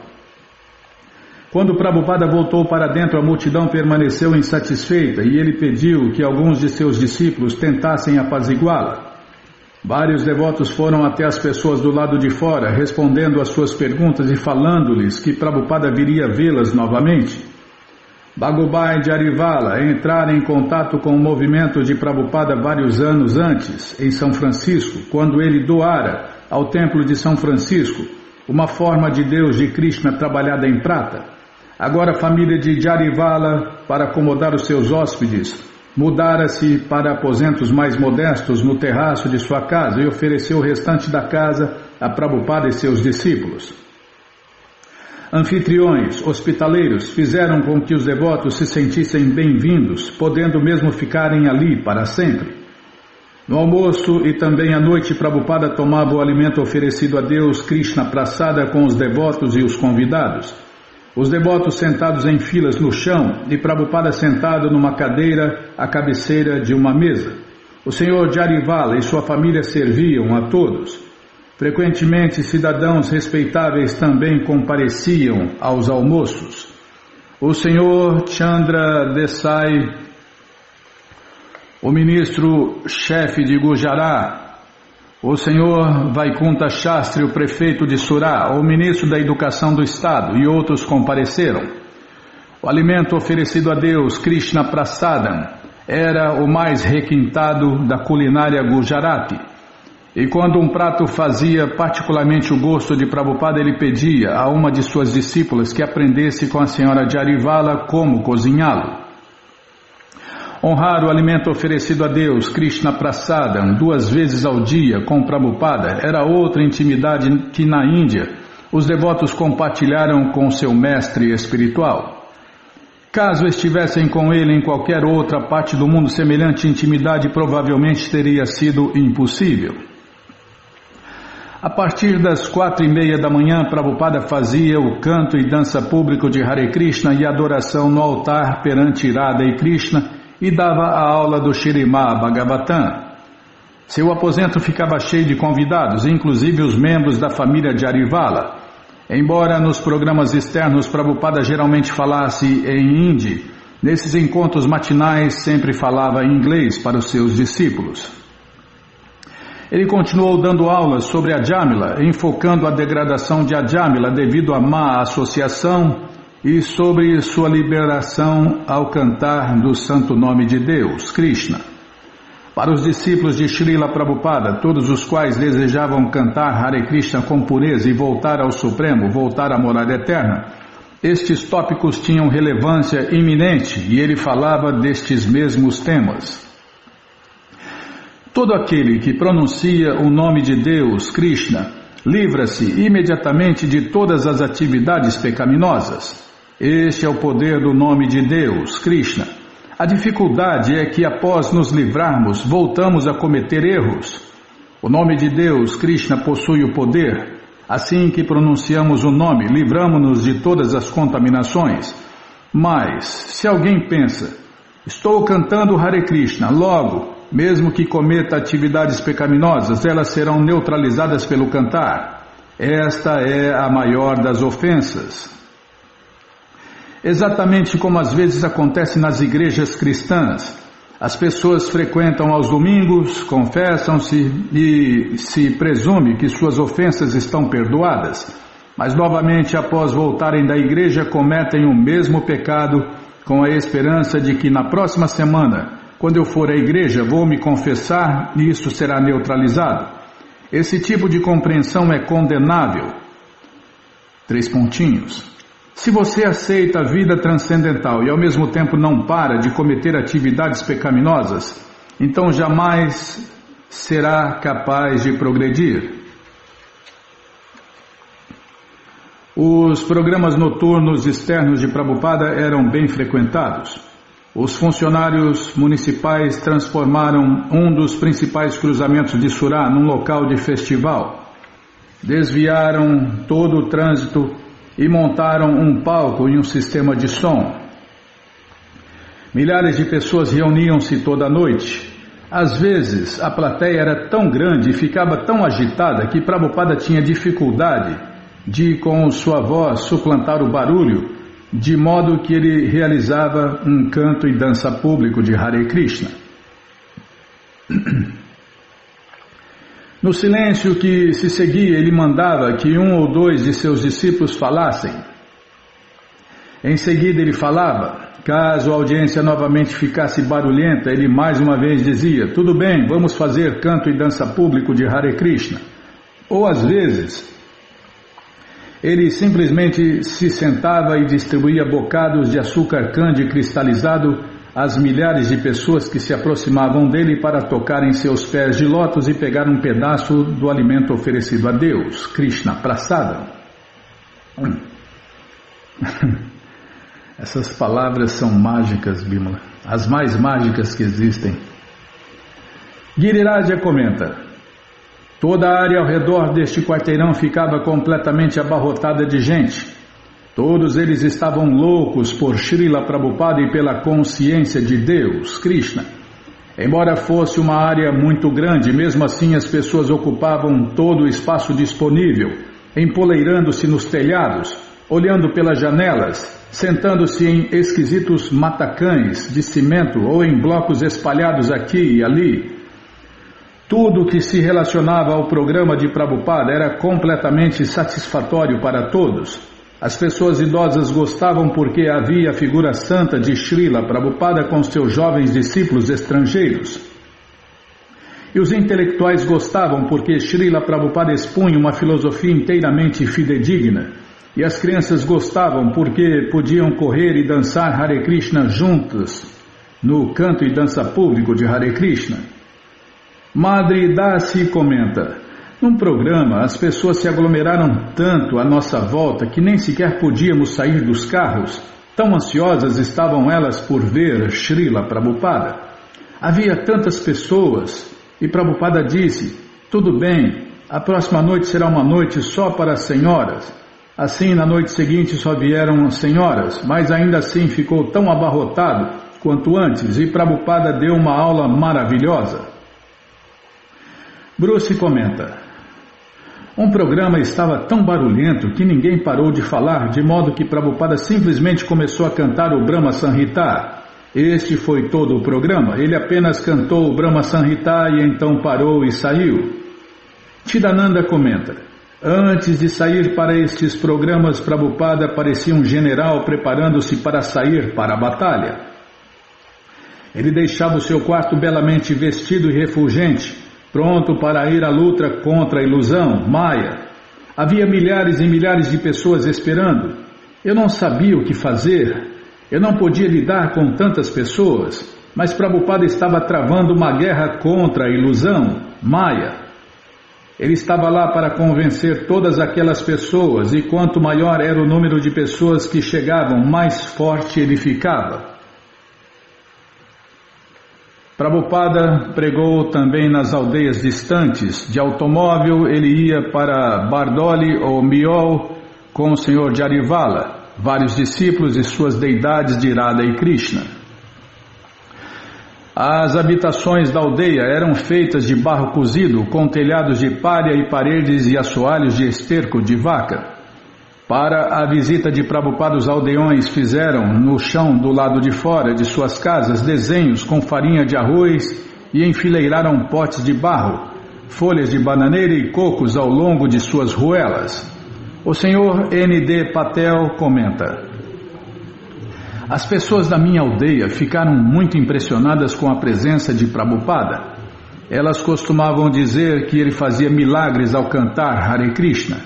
Quando Prabhupada voltou para dentro, a multidão permaneceu insatisfeita e ele pediu que alguns de seus discípulos tentassem apaziguá-la. Vários devotos foram até as pessoas do lado de fora, respondendo às suas perguntas e falando-lhes que Prabhupada viria vê-las novamente. Bhagubai Jarivala entrara em contato com o movimento de Prabhupada vários anos antes, em São Francisco, quando ele doara ao templo de São Francisco uma forma de Deus de Krishna trabalhada em prata. Agora a família de Jarivala, para acomodar os seus hóspedes, mudara-se para aposentos mais modestos no terraço de sua casa e ofereceu o restante da casa a Prabhupada e seus discípulos. Anfitriões, hospitaleiros, fizeram com que os devotos se sentissem bem-vindos, podendo mesmo ficarem ali para sempre. No almoço e também à noite, Prabhupada tomava o alimento oferecido a Deus, Krishna Prasada, com os devotos e os convidados. Os devotos sentados em filas no chão e Prabhupada sentado numa cadeira à cabeceira de uma mesa. O senhor Jarivala e sua família serviam a todos. Frequentemente, cidadãos respeitáveis também compareciam aos almoços. O senhor Chandra Desai, o ministro-chefe de Gujarat, o senhor Vaikunta Shastri, o prefeito de Surá, o ministro da Educação do Estado e outros compareceram. O alimento oferecido a Deus, Krishna Prasadam, era o mais requintado da culinária Gujarati. E quando um prato fazia particularmente o gosto de Prabhupada, ele pedia a uma de suas discípulas que aprendesse com a senhora Jarivala como cozinhá-lo. Honrar o alimento oferecido a Deus, Krishna Prasadam, 2 vezes ao dia com Prabhupada, era outra intimidade que na Índia os devotos compartilharam com seu mestre espiritual. Caso estivessem com ele em qualquer outra parte do mundo, semelhante intimidade provavelmente teria sido impossível. A partir das 4:30 da manhã, Prabhupada fazia o canto e dança público de Hare Krishna e adoração no altar perante Radha e Krishna, e dava a aula do Śrīmad Bhagavatam. Seu aposento ficava cheio de convidados, inclusive os membros da família Jarivala. Embora nos programas externos Prabhupada geralmente falasse em hindi, nesses encontros matinais sempre falava em inglês para os seus discípulos. Ele continuou dando aulas sobre Ajamila, enfocando a degradação de Ajamila devido à má associação e sobre sua liberação ao cantar do santo nome de Deus, Krishna. Para os discípulos de Srila Prabhupada, todos os quais desejavam cantar Hare Krishna com pureza e voltar ao Supremo, voltar à morada eterna, estes tópicos tinham relevância iminente e ele falava destes mesmos temas. Todo aquele que pronuncia o nome de Deus, Krishna, livra-se imediatamente de todas as atividades pecaminosas. Este é o poder do nome de Deus, Krishna. A dificuldade é que após nos livrarmos, voltamos a cometer erros. O nome de Deus, Krishna, possui o poder. Assim que pronunciamos o nome, livramos-nos de todas as contaminações. Mas, se alguém pensa, estou cantando Hare Krishna, logo, mesmo que cometa atividades pecaminosas, elas serão neutralizadas pelo cantar. Esta é a maior das ofensas. Exatamente como às vezes acontece nas igrejas cristãs. As pessoas frequentam aos domingos, confessam-se e se presume que suas ofensas estão perdoadas. Mas novamente, após voltarem da igreja, cometem o mesmo pecado com a esperança de que na próxima semana, quando eu for à igreja, vou me confessar e isso será neutralizado. Esse tipo de compreensão é condenável. 3 pontinhos. Se você aceita a vida transcendental e ao mesmo tempo não para de cometer atividades pecaminosas, então jamais será capaz de progredir. Os programas noturnos externos de Prabhupada eram bem frequentados. Os funcionários municipais transformaram um dos principais cruzamentos de Surá num local de festival. Desviaram todo o trânsito e montaram um palco e um sistema de som. Milhares de pessoas reuniam-se toda noite. Às vezes, a plateia era tão grande e ficava tão agitada que Prabhupada tinha dificuldade de, com sua voz, suplantar o barulho, de modo que ele realizava um canto e dança público de Hare Krishna. No silêncio que se seguia, ele mandava que 1 ou 2 de seus discípulos falassem. Em seguida ele falava. Caso a audiência novamente ficasse barulhenta, ele mais uma vez dizia, tudo bem, vamos fazer canto e dança público de Hare Krishna. Ou às vezes, ele simplesmente se sentava e distribuía bocados de açúcar candy cristalizado às milhares de pessoas que se aproximavam dele para tocar em seus pés de lótus e pegar um pedaço do alimento oferecido a Deus, Krishna Prasada. Essas palavras são mágicas, Bimala, as mais mágicas que existem. Giriraja comenta, toda a área ao redor deste quarteirão ficava completamente abarrotada de gente. Todos eles estavam loucos por Srila Prabhupada e pela consciência de Deus, Krishna. Embora fosse uma área muito grande, mesmo assim as pessoas ocupavam todo o espaço disponível, empoleirando-se nos telhados, olhando pelas janelas, sentando-se em esquisitos matacães de cimento ou em blocos espalhados aqui e ali. Tudo que se relacionava ao programa de Prabhupada era completamente satisfatório para todos. As pessoas idosas gostavam porque havia a figura santa de Srila Prabhupada com seus jovens discípulos estrangeiros. E os intelectuais gostavam porque Srila Prabhupada expunha uma filosofia inteiramente fidedigna. E as crianças gostavam porque podiam correr e dançar Hare Krishna juntas no canto e dança público de Hare Krishna. Madre Dasi comenta, num programa as pessoas se aglomeraram tanto à nossa volta que nem sequer podíamos sair dos carros, tão ansiosas estavam elas por ver Srila Prabhupada. Havia tantas pessoas e Prabhupada disse, tudo bem, a próxima noite será uma noite só para as senhoras. Assim, na noite seguinte só vieram senhoras, mas ainda assim ficou tão abarrotado quanto antes e Prabhupada deu uma aula maravilhosa. Bruce comenta, um programa estava tão barulhento que ninguém parou de falar, de modo que Prabhupada simplesmente começou a cantar o Brahma Samhita. Este foi todo o programa, ele apenas cantou o Brahma Samhita e então parou e saiu. Chidananda comenta, antes de sair para estes programas, Prabhupada parecia um general preparando-se para sair para a batalha. Ele deixava o seu quarto belamente vestido e refulgente, pronto para ir à luta contra a ilusão, Maya. Havia milhares e milhares de pessoas esperando. Eu não sabia o que fazer. Eu não podia lidar com tantas pessoas, mas Prabhupada estava travando uma guerra contra a ilusão, Maya. Ele estava lá para convencer todas aquelas pessoas, e quanto maior era o número de pessoas que chegavam, mais forte ele ficava. Prabhupada pregou também nas aldeias distantes. De automóvel ele ia para Bardoli ou Miol com o Senhor Jarivala, vários discípulos e suas deidades de Radha e Krishna. As habitações da aldeia eram feitas de barro cozido, com telhados de palha e paredes e assoalhos de esterco de vaca. Para a visita de Prabhupada, os aldeões fizeram no chão do lado de fora de suas casas desenhos com farinha de arroz e enfileiraram potes de barro, folhas de bananeira e cocos ao longo de suas ruelas. O senhor N.D. Patel comenta: as pessoas da minha aldeia ficaram muito impressionadas com a presença de Prabhupada. Elas costumavam dizer que ele fazia milagres ao cantar Hare Krishna.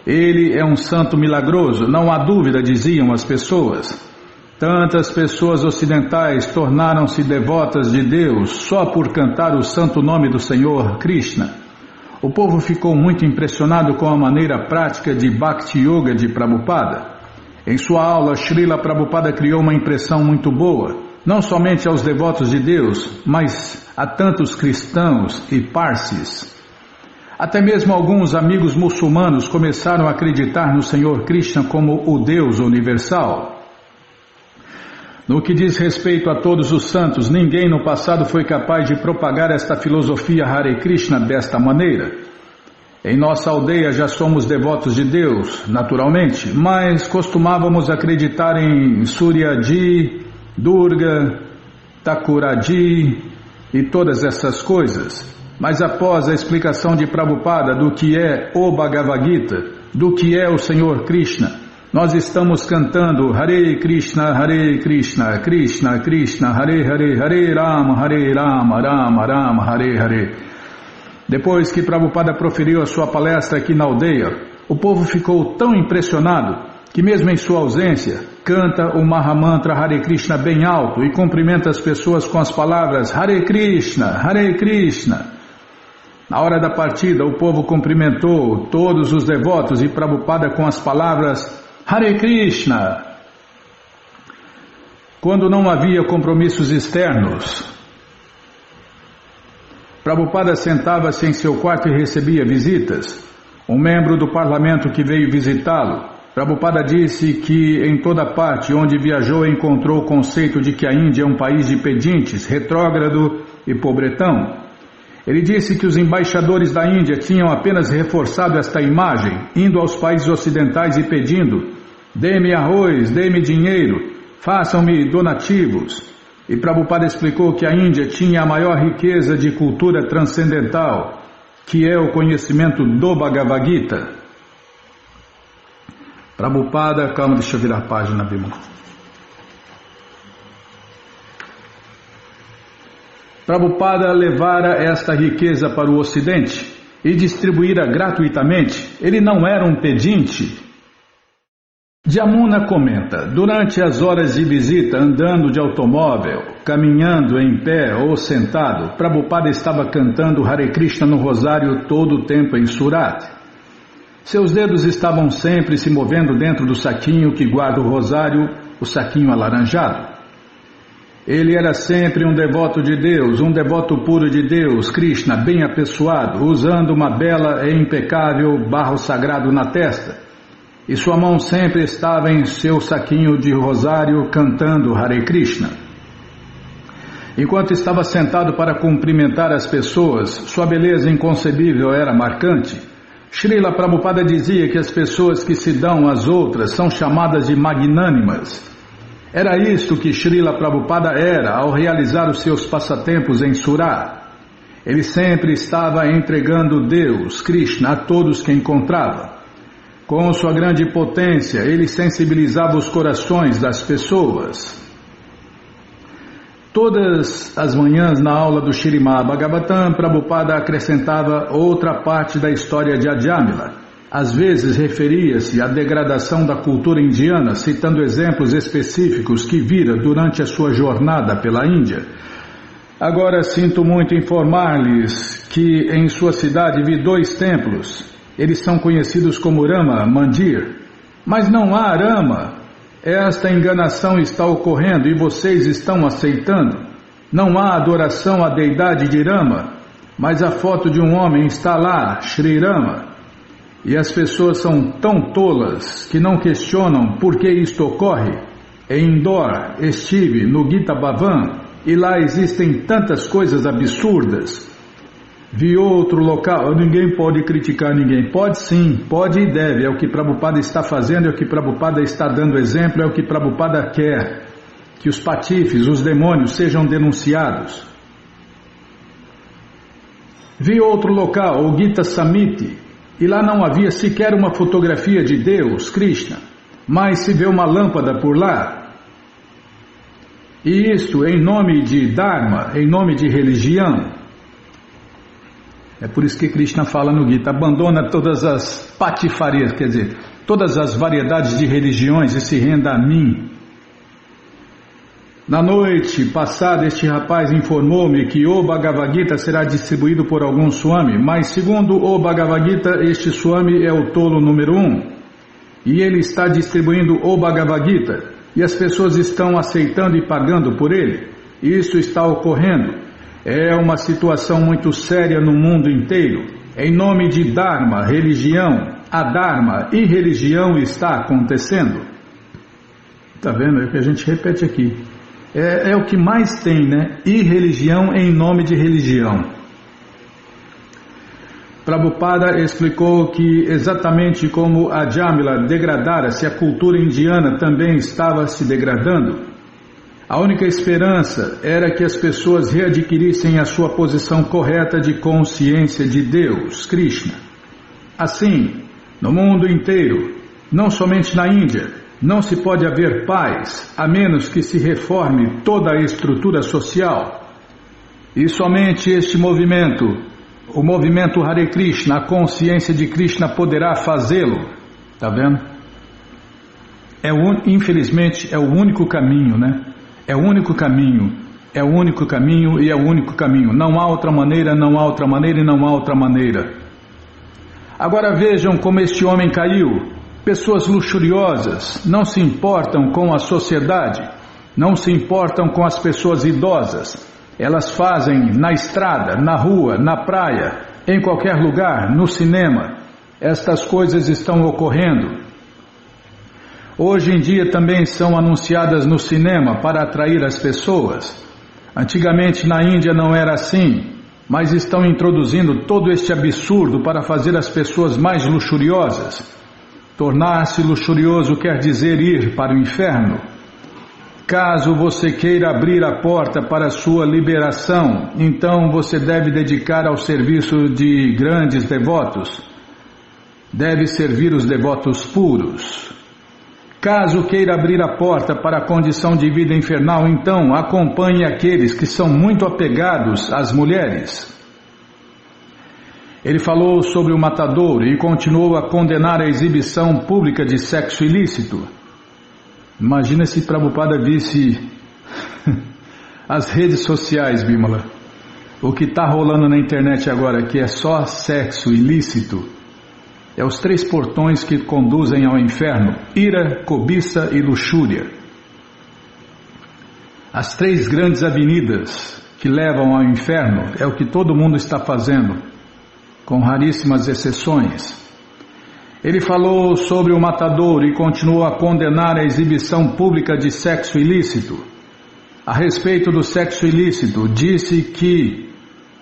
Ele é um santo milagroso, não há dúvida, diziam as pessoas. Tantas pessoas ocidentais tornaram-se devotas de Deus só por cantar o santo nome do Senhor Krishna. O povo ficou muito impressionado com a maneira prática de Bhakti Yoga de Prabhupada. Em sua aula, Srila Prabhupada criou uma impressão muito boa, não somente aos devotos de Deus, mas a tantos cristãos e parsis. Até mesmo alguns amigos muçulmanos começaram a acreditar no Senhor Krishna como o Deus universal. No que diz respeito a todos os santos, ninguém no passado foi capaz de propagar esta filosofia Hare Krishna desta maneira. Em nossa aldeia já somos devotos de Deus, naturalmente, mas costumávamos acreditar em Suryaji, Durga, Thakuraji e todas essas coisas. Mas após a explicação de Prabhupada do que é o Bhagavad Gita, do que é o Senhor Krishna, nós estamos cantando Hare Krishna, Krishna Krishna, Hare Hare, Hare Rama, Rama Rama, Hare Hare. Depois que Prabhupada proferiu a sua palestra aqui na aldeia, o povo ficou tão impressionado que mesmo em sua ausência, canta o Mahamantra Hare Krishna bem alto e cumprimenta as pessoas com as palavras Hare Krishna, Hare Krishna. Na hora da partida, o povo cumprimentou todos os devotos e Prabhupada com as palavras Hare Krishna. Quando não havia compromissos externos, Prabhupada sentava-se em seu quarto e recebia visitas. Um membro do parlamento que veio visitá-lo, Prabhupada disse que em toda parte onde viajou encontrou o conceito de que a Índia é um país de pedintes, retrógrado e pobretão. Ele disse que os embaixadores da Índia tinham apenas reforçado esta imagem, indo aos países ocidentais e pedindo: dê-me arroz, dê-me dinheiro, façam-me donativos. E Prabhupada explicou que a Índia tinha a maior riqueza de cultura transcendental, que é o conhecimento do Bhagavad Gita. Prabhupada, calma, deixa eu virar a página, Bima. Prabhupada levara esta riqueza para o Ocidente e distribuíra gratuitamente. Ele não era um pedinte. Jamuna comenta: durante as horas de visita, andando de automóvel, caminhando em pé ou sentado, Prabhupada estava cantando Hare Krishna no rosário todo o tempo em Surat. Seus dedos estavam sempre se movendo dentro do saquinho que guarda o rosário, o saquinho alaranjado. Ele era sempre um devoto de Deus, um devoto puro de Deus, Krishna, bem apessoado, usando uma bela e impecável barro sagrado na testa. E sua mão sempre estava em seu saquinho de rosário, cantando Hare Krishna. Enquanto estava sentado para cumprimentar as pessoas, sua beleza inconcebível era marcante. Srila Prabhupada dizia que as pessoas que se dão às outras são chamadas de magnânimas. Era isto que Srila Prabhupada era ao realizar os seus passatempos em Surat. Ele sempre estava entregando Deus, Krishna, a todos que encontrava. Com sua grande potência, ele sensibilizava os corações das pessoas. Todas as manhãs, na aula do Śrīmad Bhagavatam, Prabhupada acrescentava outra parte da história de Ajamila. Às vezes referia-se à degradação da cultura indiana, citando exemplos específicos que vira durante a sua jornada pela Índia. Agora sinto muito informar-lhes que em sua cidade vi 2 templos. Eles são conhecidos como Rama Mandir. Mas não há Rama. Esta enganação está ocorrendo e vocês estão aceitando. Não há adoração à deidade de Rama, mas a foto de um homem está lá, Shri Rama. E as pessoas são tão tolas que não questionam por que isto ocorre. Em Indore estive no Gita Bhavan e lá existem tantas coisas absurdas. Vi outro local, ninguém pode criticar ninguém. Pode sim, pode e deve. É o que Prabhupada está fazendo, é o que Prabhupada está dando exemplo, é o que Prabhupada quer. Que os patifes, os demônios sejam denunciados. Vi outro local, o Gita Samiti, e lá não havia sequer uma fotografia de Deus, Krishna, mas se vê uma lâmpada por lá. E isto em nome de Dharma, em nome de religião. É por isso que Krishna fala no Gita, abandona todas as patifarias, quer dizer, todas as variedades de religiões e se renda a mim. Na noite passada, este rapaz informou-me que o Bhagavad Gita será distribuído por algum Swami, mas segundo o Bhagavad Gita, este Swami é o tolo número 1. E ele está distribuindo o Bhagavad Gita, e as pessoas estão aceitando e pagando por ele. Isso está ocorrendo. É uma situação muito séria no mundo inteiro. Em nome de Dharma, religião, adharma e religião está acontecendo. Está vendo? É o que a gente repete aqui. É o que mais tem, né? Irreligião em nome de religião. Prabhupada explicou que exatamente como a Ajamila degradara-se, a cultura indiana também estava se degradando. A única esperança era que as pessoas readquirissem a sua posição correta de consciência de Deus, Krishna. Assim, no mundo inteiro, não somente na Índia, não se pode haver paz a menos que se reforme toda a estrutura social. E somente este movimento, o movimento Hare Krishna, a consciência de Krishna poderá fazê-lo. Está vendo? Infelizmente é o único caminho, né? É o único caminho, é o único caminho e é o único caminho. Não há outra maneira, não há outra maneira e não há outra maneira. Agora vejam como este homem caiu. Pessoas luxuriosas não se importam com a sociedade, não se importam com as pessoas idosas. Elas fazem na estrada, na rua, na praia, em qualquer lugar, no cinema. Estas coisas estão ocorrendo. Hoje em dia também são anunciadas no cinema para atrair as pessoas. Antigamente na Índia não era assim, mas estão introduzindo todo este absurdo para fazer as pessoas mais luxuriosas. Tornar-se luxurioso quer dizer ir para o inferno. Caso você queira abrir a porta para a sua liberação, então você deve dedicar ao serviço de grandes devotos. Deve servir os devotos puros. Caso queira abrir a porta para a condição de vida infernal, então acompanhe aqueles que são muito apegados às mulheres. Ele falou sobre o matadouro e continuou a condenar a exibição pública de sexo ilícito. Imagina se Prabhupada visse as redes sociais, Bimala. O que está rolando na internet agora, que é só sexo ilícito. É os 3 portões que conduzem ao inferno: ira, cobiça e luxúria. As 3 grandes avenidas que levam ao inferno é o que todo mundo está fazendo, com raríssimas exceções. Ele falou sobre o matadouro e continuou a condenar a exibição pública de sexo ilícito. A respeito do sexo ilícito, disse que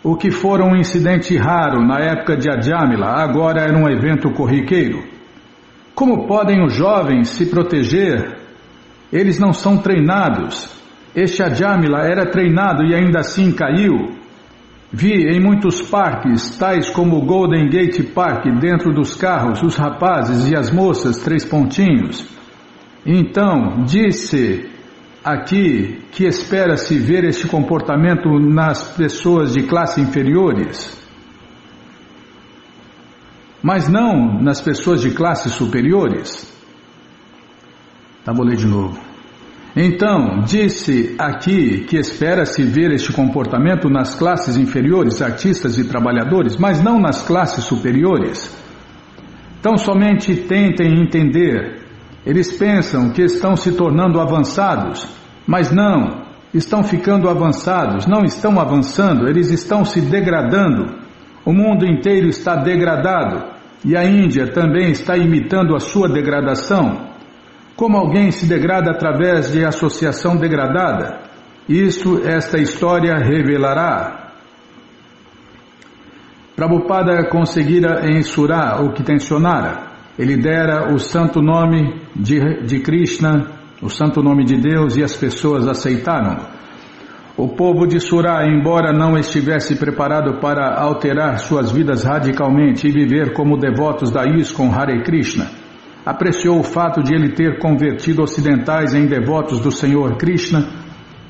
o que fora um incidente raro na época de Ajamila, agora era um evento corriqueiro. Como podem os jovens se proteger? Eles não são treinados. Este Ajamila era treinado e ainda assim caiu. Vi em muitos parques, tais como o Golden Gate Park, dentro dos carros, os rapazes e as moças 3 pontinhos. Então, disse aqui que espera-se ver este comportamento nas pessoas de classe inferiores, mas não nas pessoas de classes superiores. Vou ler de novo. Então, disse aqui que espera-se ver este comportamento nas classes inferiores, artistas e trabalhadores, mas não nas classes superiores. Então, somente tentem entender. Eles pensam que estão se tornando avançados, mas não, estão ficando avançados, não estão avançando, eles estão se degradando. O mundo inteiro está degradado e a Índia também está imitando a sua degradação. Como alguém se degrada através de associação degradada? Esta história revelará. Prabhupada conseguira ensurar o que tensionara. Ele dera o santo nome de Krishna, o santo nome de Deus, e as pessoas aceitaram. O povo de Surá, embora não estivesse preparado para alterar suas vidas radicalmente e viver como devotos da ISKCON Hare Krishna, apreciou o fato de ele ter convertido ocidentais em devotos do Senhor Krishna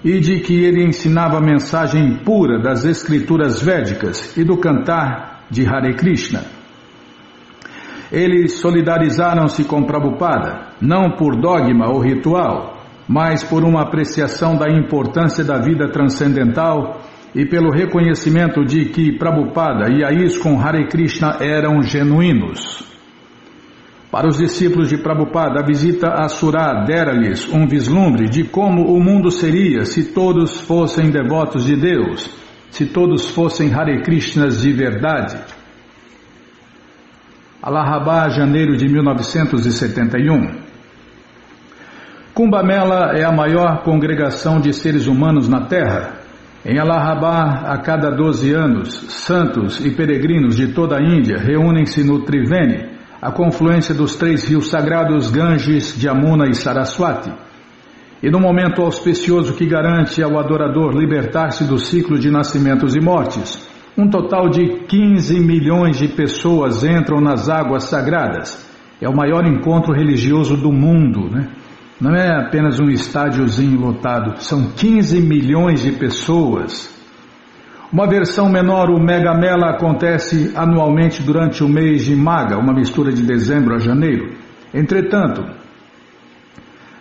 e de que ele ensinava a mensagem pura das escrituras védicas e do cantar de Hare Krishna. Eles solidarizaram-se com Prabhupada, não por dogma ou ritual, mas por uma apreciação da importância da vida transcendental e pelo reconhecimento de que Prabhupada e a ISKCON Hare Krishna eram genuínos. Para os discípulos de Prabhupada, a visita a Surá dera-lhes um vislumbre de como o mundo seria se todos fossem devotos de Deus, se todos fossem Hare Krishnas de verdade. Allahabad, janeiro de 1971. Kumbh Mela é a maior congregação de seres humanos na Terra. Em Allahabad, a cada 12 anos, santos e peregrinos de toda a Índia reúnem-se no Triveni, a confluência dos 3 rios sagrados Ganges, Jamuna e Saraswati. E no momento auspicioso que garante ao adorador libertar-se do ciclo de nascimentos e mortes, um total de 15 milhões de pessoas entram nas águas sagradas. É o maior encontro religioso do mundo, né? Não é apenas um estádiozinho lotado, são 15 milhões de pessoas. Uma versão menor, o Mega Mela, acontece anualmente durante o mês de Maga, uma mistura de dezembro a janeiro. Entretanto,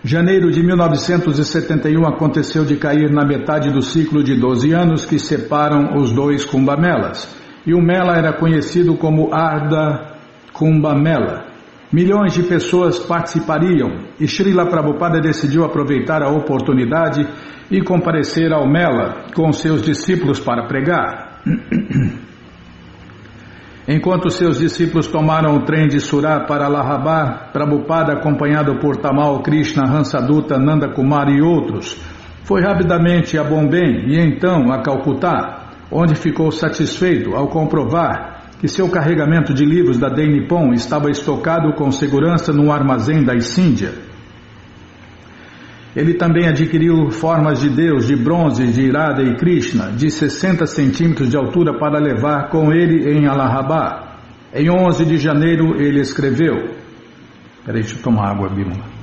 janeiro de 1971 aconteceu de cair na metade do ciclo de 12 anos que separam os dois Kumbh Melas, e o Mela era conhecido como Ardha Kumbh Mela. Milhões de pessoas participariam e Srila Prabhupada decidiu aproveitar a oportunidade e comparecer ao Mela com seus discípulos para pregar. Enquanto seus discípulos tomaram o trem de Surá para Allahabad, Prabhupada, acompanhado por Tamal Krishna, Hansaduta, Nanda Kumar e outros, foi rapidamente a Bombay e então a Calcutá, onde ficou satisfeito ao comprovar que seu carregamento de livros da Dei Nippon estava estocado com segurança no armazém da Scindia. Ele também adquiriu formas de Deus de bronze de Irada e Krishna, de 60 centímetros de altura, para levar com ele em Allahabad. Em 11 de janeiro ele escreveu... Peraí, deixa eu tomar água, Bímola.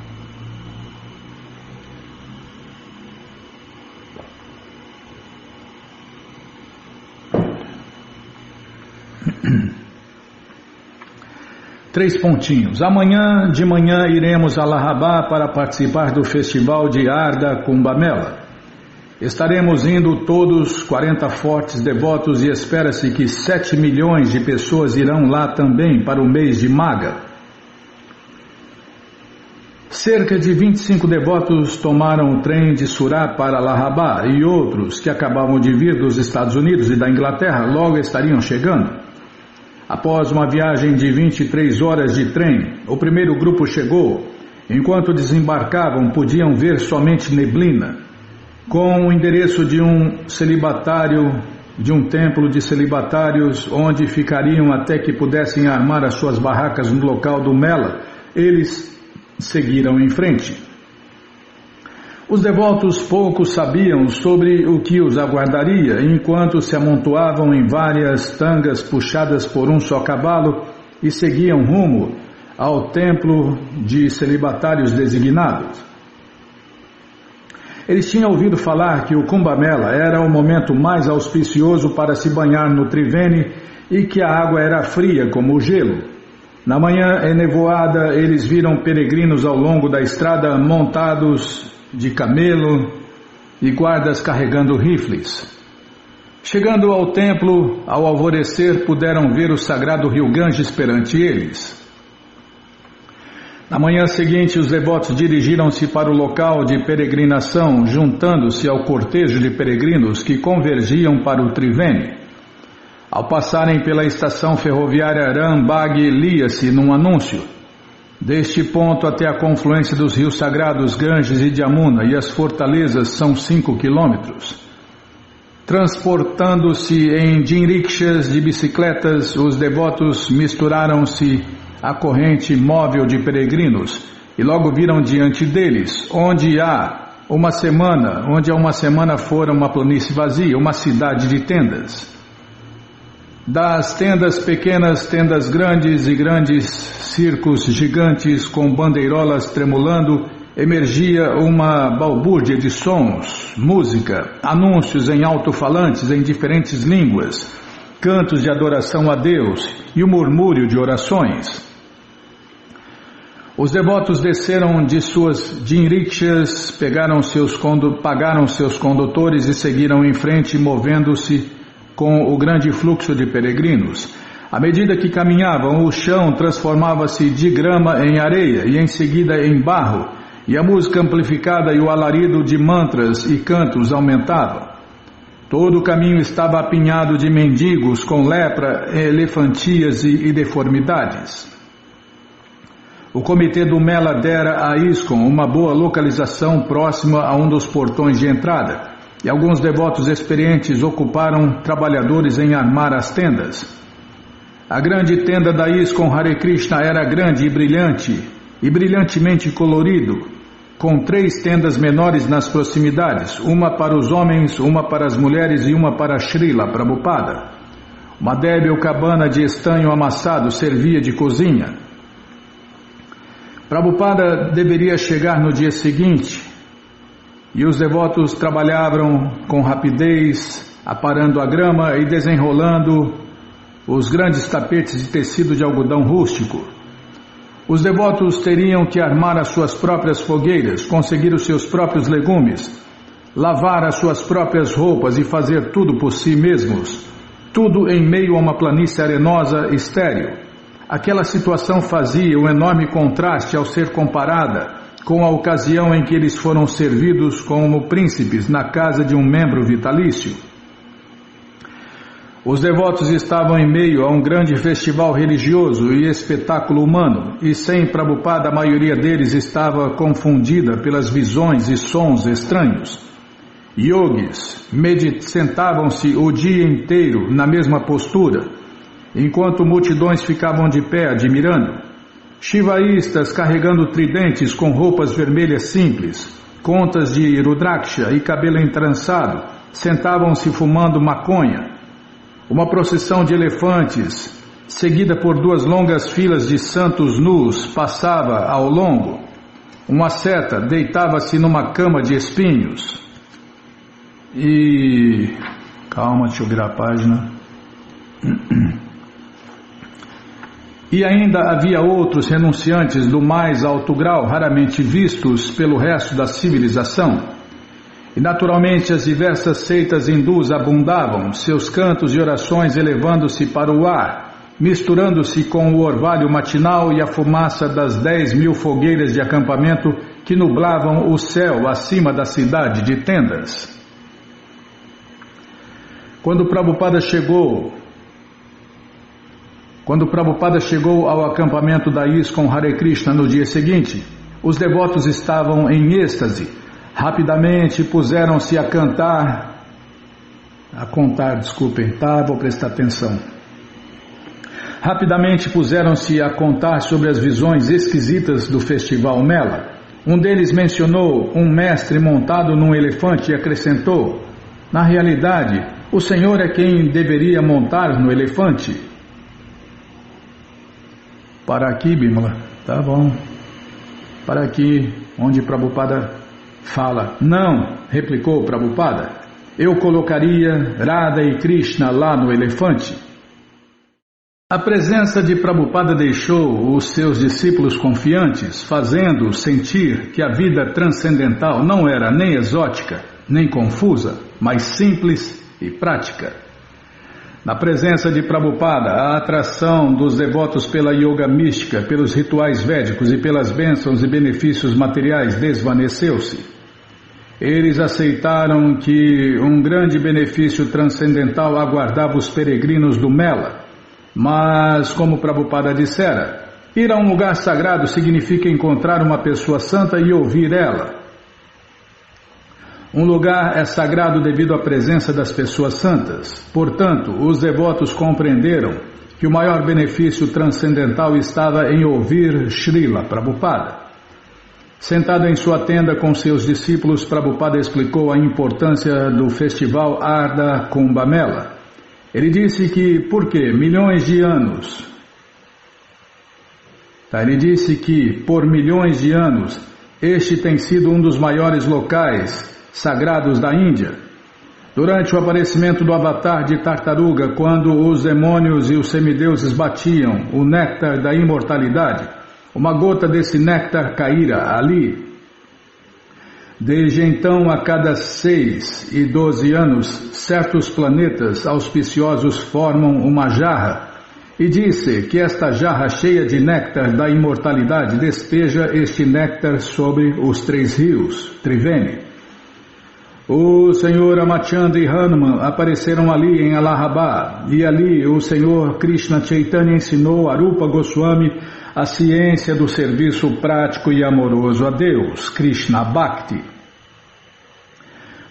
Três pontinhos. Amanhã de manhã iremos a Allahabad para participar do festival de Ardha Kumbh Mela. Estaremos indo todos 40 fortes devotos e espera-se que 7 milhões de pessoas irão lá também para o mês de Maga. Cerca de 25 devotos tomaram o trem de Surá para Allahabad e outros que acabavam de vir dos Estados Unidos e da Inglaterra logo estariam chegando. Após uma viagem de 23 horas de trem, o primeiro grupo chegou. Enquanto desembarcavam, podiam ver somente neblina. Com o endereço de um celibatário, de um templo de celibatários, onde ficariam até que pudessem armar as suas barracas no local do Mela, eles seguiram em frente. Os devotos pouco sabiam sobre o que os aguardaria, enquanto se amontoavam em várias tangas puxadas por um só cavalo e seguiam rumo ao templo de celibatários designados. Eles tinham ouvido falar que o Kumbh Mela era o momento mais auspicioso para se banhar no Triveni e que a água era fria como o gelo. Na manhã enevoada, eles viram peregrinos ao longo da estrada montados de camelo e guardas carregando rifles. Chegando ao templo, ao alvorecer, puderam ver o sagrado rio Ganges perante eles. Na manhã seguinte, os devotos dirigiram-se para o local de peregrinação, juntando-se ao cortejo de peregrinos que convergiam para o Triveni. Ao passarem pela estação ferroviária Rambagh, lia-se num anúncio: deste ponto até a confluência dos rios sagrados Ganges e Jamuna e as fortalezas são 5 quilômetros. Transportando-se em jinrikshas de bicicletas, os devotos misturaram-se à corrente móvel de peregrinos e logo viram diante deles, onde há uma semana fora uma planície vazia, uma cidade de tendas. Das tendas pequenas, tendas grandes e grandes circos gigantes com bandeirolas tremulando, emergia uma balbúrdia de sons, música, anúncios em alto-falantes em diferentes línguas, cantos de adoração a Deus e o murmúrio de orações. Os devotos desceram de suas jinrikshas, pagaram seus condutores e seguiram em frente, movendo-se com o grande fluxo de peregrinos. À medida que caminhavam, o chão transformava-se de grama em areia e em seguida em barro, e a música amplificada e o alarido de mantras e cantos aumentavam. Todo o caminho estava apinhado de mendigos com lepra, elefantíase e deformidades. O comitê do Mela dera a ISKCON uma boa localização próxima a um dos portões de entrada, e alguns devotos experientes ocuparam trabalhadores em armar as tendas. A grande tenda da ISKCON Hare Krishna era grande e brilhantemente colorido, com 3 tendas menores nas proximidades, uma para os homens, uma para as mulheres e uma para Srila Prabhupada. Uma débil cabana de estanho amassado servia de cozinha. Prabhupada deveria chegar no dia seguinte, e os devotos trabalhavam com rapidez, aparando a grama e desenrolando os grandes tapetes de tecido de algodão rústico. Os devotos teriam que armar as suas próprias fogueiras, conseguir os seus próprios legumes, lavar as suas próprias roupas e fazer tudo por si mesmos, tudo em meio a uma planície arenosa e estéril. Aquela situação fazia um enorme contraste ao ser comparada com a ocasião em que eles foram servidos como príncipes na casa de um membro vitalício. Os devotos estavam em meio a um grande festival religioso e espetáculo humano, e sem Prabhupada a maioria deles estava confundida pelas visões e sons estranhos. Yogis sentavam-se o dia inteiro na mesma postura, enquanto multidões ficavam de pé admirando. Shivaístas carregando tridentes com roupas vermelhas simples, contas de Rudraksha e cabelo entrançado, sentavam-se fumando maconha. Uma procissão de elefantes, seguida por 2 longas filas de santos nus, passava ao longo. Uma seta deitava-se numa cama de espinhos. Calma, deixa eu virar a página. E ainda havia outros renunciantes do mais alto grau, raramente vistos pelo resto da civilização. E naturalmente as diversas seitas hindus abundavam, seus cantos e orações elevando-se para o ar, misturando-se com o orvalho matinal e a fumaça das 10.000 fogueiras de acampamento que nublavam o céu acima da cidade de tendas. Quando Prabhupada chegou ao acampamento da ISKCON Hare Krishna no dia seguinte, os devotos estavam em êxtase. Rapidamente puseram-se a vou prestar atenção. Rapidamente puseram-se a contar sobre as visões esquisitas do festival Mela. Um deles mencionou um mestre montado num elefante e acrescentou: na realidade, o Senhor é quem deveria montar no elefante. Para aqui, Bimala. Tá bom. Para aqui, onde Prabhupada Fala, não, replicou Prabhupada, eu colocaria Radha e Krishna lá no elefante. A presença de Prabhupada deixou os seus discípulos confiantes, fazendo-os sentir que a vida transcendental não era nem exótica, nem confusa, mas simples e prática. Na presença de Prabhupada, a atração dos devotos pela yoga mística, pelos rituais védicos e pelas bênçãos e benefícios materiais desvaneceu-se. Eles aceitaram que um grande benefício transcendental aguardava os peregrinos do Mela. Mas, como Prabhupada dissera, ir a um lugar sagrado significa encontrar uma pessoa santa e ouvir ela. Um lugar é sagrado devido à presença das pessoas santas. Portanto, os devotos compreenderam que o maior benefício transcendental estava em ouvir Srila Prabhupada. Sentado em sua tenda com seus discípulos, Prabhupada explicou a importância do festival Ardha Kumbh Mela. Ele disse que, por milhões de anos, por milhões de anos, este tem sido um dos maiores locais sagrados da Índia. Durante o aparecimento do avatar de tartaruga, quando os demônios e os semideuses batiam o néctar da imortalidade, uma gota desse néctar caíra ali. Desde então, a cada 6 e 12 anos, certos planetas auspiciosos formam uma jarra, e disse que esta jarra cheia de néctar da imortalidade despeja este néctar sobre os 3 rios, Triveni. O Senhor Amachandra e Hanuman apareceram ali em Allahabad, e ali o Senhor Krishna Chaitanya ensinou a Rupa Goswami a ciência do serviço prático e amoroso a Deus, Krishna Bhakti.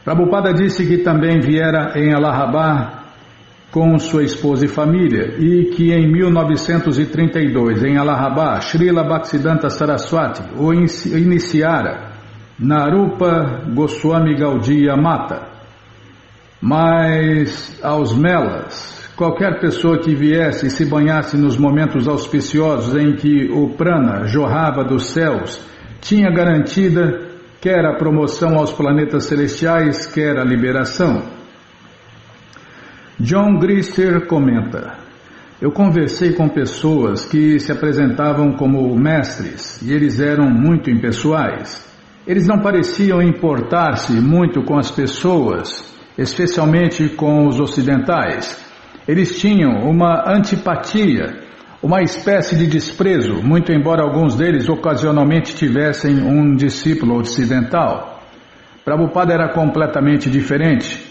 Prabhupada disse que também viera em Allahabad com sua esposa e família, e que em 1932, em Allahabad, Srila Bhaktisiddhanta Saraswati o iniciara na Rupa Goswami Gaudiya Mata. Mas aos Melas, qualquer pessoa que viesse e se banhasse nos momentos auspiciosos em que o prana jorrava dos céus, tinha garantida quer a promoção aos planetas celestiais, quer a liberação. John Grister comenta: eu conversei com pessoas que se apresentavam como mestres e eles eram muito impessoais. Eles não pareciam importar-se muito com as pessoas, especialmente com os ocidentais. Eles tinham uma antipatia, uma espécie de desprezo, muito embora alguns deles ocasionalmente tivessem um discípulo ocidental. Prabhupada era completamente diferente.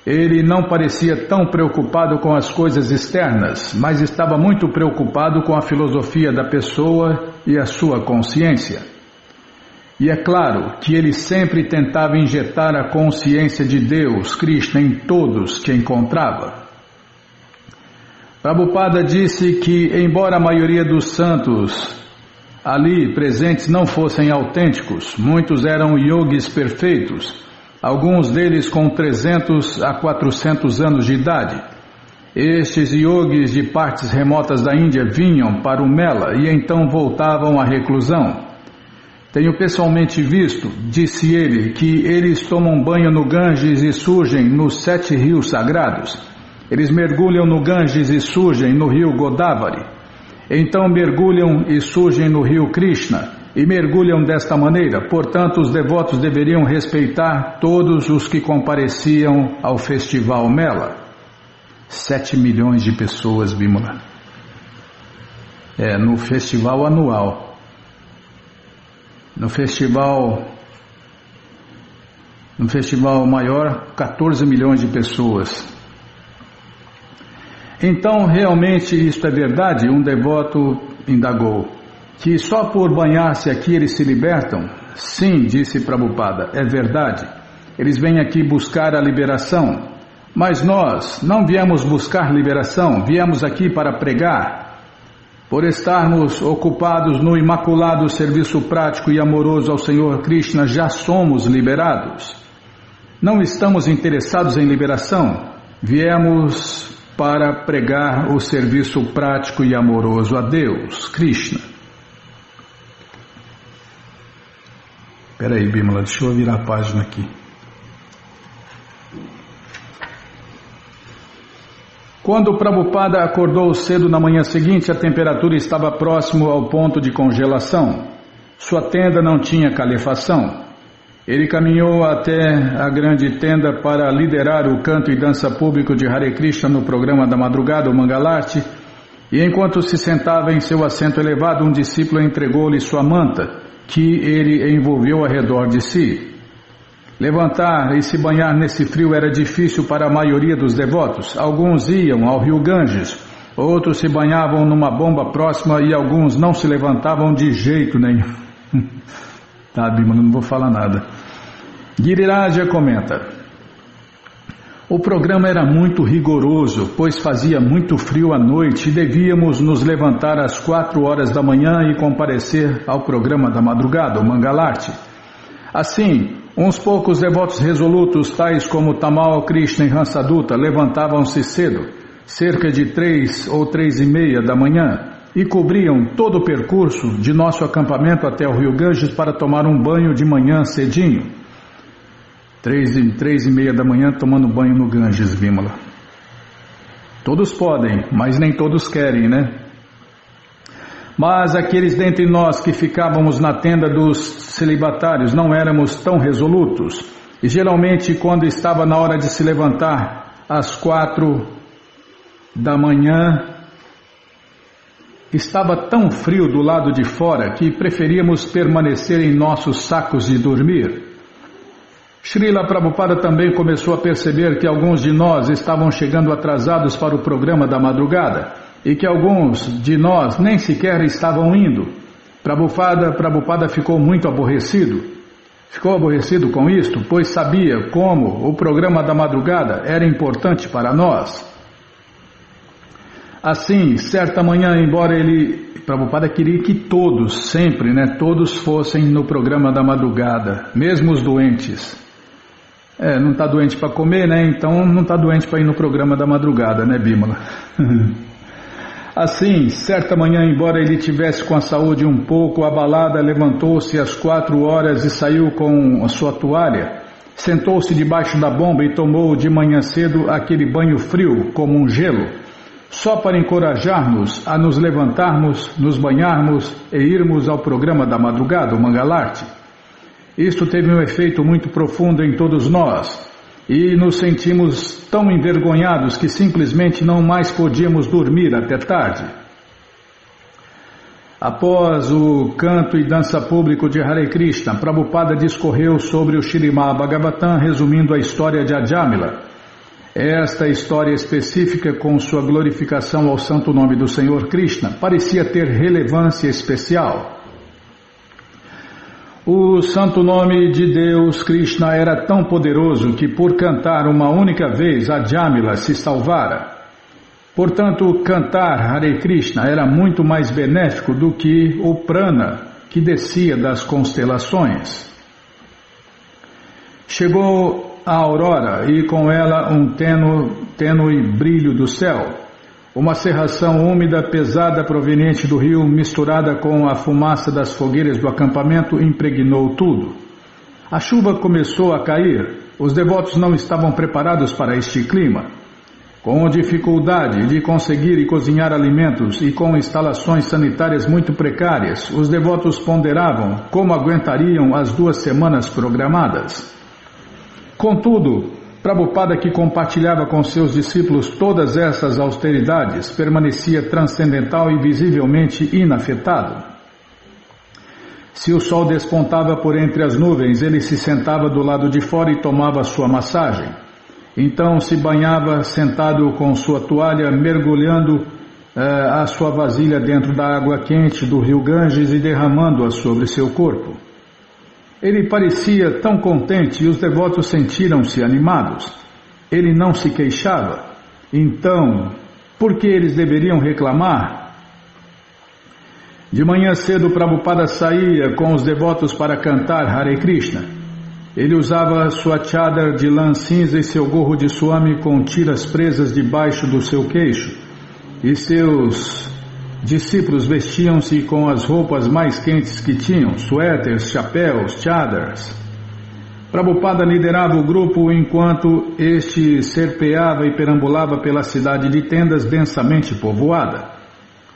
Ele não parecia tão preocupado com as coisas externas, mas estava muito preocupado com a filosofia da pessoa e a sua consciência. E é claro que ele sempre tentava injetar a consciência de Deus, Krishna, em todos que encontrava. Prabhupada disse que, embora a maioria dos santos ali presentes não fossem autênticos, muitos eram yogis perfeitos, alguns deles com 300 a 400 anos de idade. Estes yogis de partes remotas da Índia vinham para o Mela e então voltavam à reclusão. Tenho pessoalmente visto, disse ele, que eles tomam banho no Ganges e surgem nos 7 rios sagrados. Eles mergulham no Ganges e surgem no rio Godavari. Então mergulham e surgem no rio Krishna, e mergulham desta maneira. Portanto, os devotos deveriam respeitar todos os que compareciam ao festival Mela. 7 milhões de pessoas, Bimala. No festival anual. No festival maior, 14 milhões de pessoas. Então, realmente isto é verdade? Um devoto indagou. Que só por banhar-se aqui eles se libertam? Sim, disse Prabhupada, é verdade. Eles vêm aqui buscar a liberação. Mas nós não viemos buscar liberação, viemos aqui para pregar. Por estarmos ocupados no imaculado serviço prático e amoroso ao Senhor Krishna, já somos liberados. Não estamos interessados em liberação, viemos para pregar o serviço prático e amoroso a Deus, Krishna. Espera aí, Bimala, deixa eu virar a página aqui. Quando o Prabhupada acordou cedo na manhã seguinte, a temperatura estava próximo ao ponto de congelação. Sua tenda não tinha calefação. Ele caminhou até a grande tenda para liderar o canto e dança público de Hare Krishna no programa da madrugada, o Mangalarti, e enquanto se sentava em seu assento elevado, um discípulo entregou-lhe sua manta, que ele envolveu ao redor de si. Levantar e se banhar nesse frio era difícil para a maioria dos devotos. Alguns iam ao rio Ganges, outros se banhavam numa bomba próxima e alguns não se levantavam de jeito nenhum. Tá, Bimala, não vou falar nada. Giriraja comenta: o programa era muito rigoroso, pois fazia muito frio à noite e devíamos nos levantar às 4 horas da manhã e comparecer ao programa da madrugada, o Mangalarti. Assim, uns poucos devotos resolutos, tais como Tamal, Krishna e Hansaduta, levantavam-se cedo, cerca de 3 ou 3:30 da manhã, e cobriam todo o percurso de nosso acampamento até o rio Ganges para tomar um banho de manhã cedinho. 3:30 da manhã tomando banho no Ganges, Bimala. Todos podem, mas nem todos querem, né? Mas aqueles dentre nós que ficávamos na tenda dos celibatários não éramos tão resolutos, e geralmente quando estava na hora de se levantar às 4 da manhã, estava tão frio do lado de fora que preferíamos permanecer em nossos sacos de dormir. Srila Prabhupada também começou a perceber que alguns de nós estavam chegando atrasados para o programa da madrugada e que alguns de nós nem sequer estavam indo. Prabhupada ficou muito aborrecido. Ficou aborrecido com isto, pois sabia como o programa da madrugada era importante para nós. Assim, certa manhã, embora Prabhupada queria que todos, sempre, todos fossem no programa da madrugada, mesmo os doentes. Não está doente para comer, então não está doente para ir no programa da madrugada, Bimala? Assim, certa manhã, embora ele tivesse com a saúde um pouco abalada, levantou-se às 4 horas e saiu com a sua toalha, sentou-se debaixo da bomba e tomou de manhã cedo aquele banho frio como um gelo, só para encorajar-nos a nos levantarmos, nos banharmos e irmos ao programa da madrugada, o Mangalarti. Isto teve um efeito muito profundo em todos nós, e nos sentimos tão envergonhados que simplesmente não mais podíamos dormir até tarde. Após o canto e dança público de Hare Krishna, Prabhupada discorreu sobre o Śrīmad Bhagavatam, resumindo a história de Ajamila. Esta história específica, com sua glorificação ao santo nome do Senhor Krishna, parecia ter relevância especial. O santo nome de Deus, Krishna, era tão poderoso que por cantar uma única vez Ajamila se salvara. Portanto, cantar Hare Krishna era muito mais benéfico do que o prana que descia das constelações. Chegou a aurora e com ela um tênue brilho do céu. Uma cerração úmida pesada proveniente do rio, misturada com a fumaça das fogueiras do acampamento, impregnou tudo. A chuva começou a cair. Os devotos não estavam preparados para este clima. Com dificuldade de conseguir e cozinhar alimentos e com instalações sanitárias muito precárias, os devotos ponderavam como aguentariam as 2 semanas programadas. Contudo, Prabhupada, que compartilhava com seus discípulos todas essas austeridades, permanecia transcendental e visivelmente inafetado. Se o sol despontava por entre as nuvens, ele se sentava do lado de fora e tomava sua massagem. Então se banhava sentado com sua toalha, mergulhando a sua vasilha dentro da água quente do rio Ganges e derramando-a sobre seu corpo. Ele parecia tão contente e os devotos sentiram-se animados. Ele não se queixava. Então, por que eles deveriam reclamar? De manhã cedo, Prabhupada saía com os devotos para cantar Hare Krishna. Ele usava sua chadar de lã cinza e seu gorro de suame com tiras presas debaixo do seu queixo, e seus discípulos vestiam-se com as roupas mais quentes que tinham, suéteres, chapéus, chadars. Prabhupada liderava o grupo enquanto este serpeava e perambulava pela cidade de tendas densamente povoada.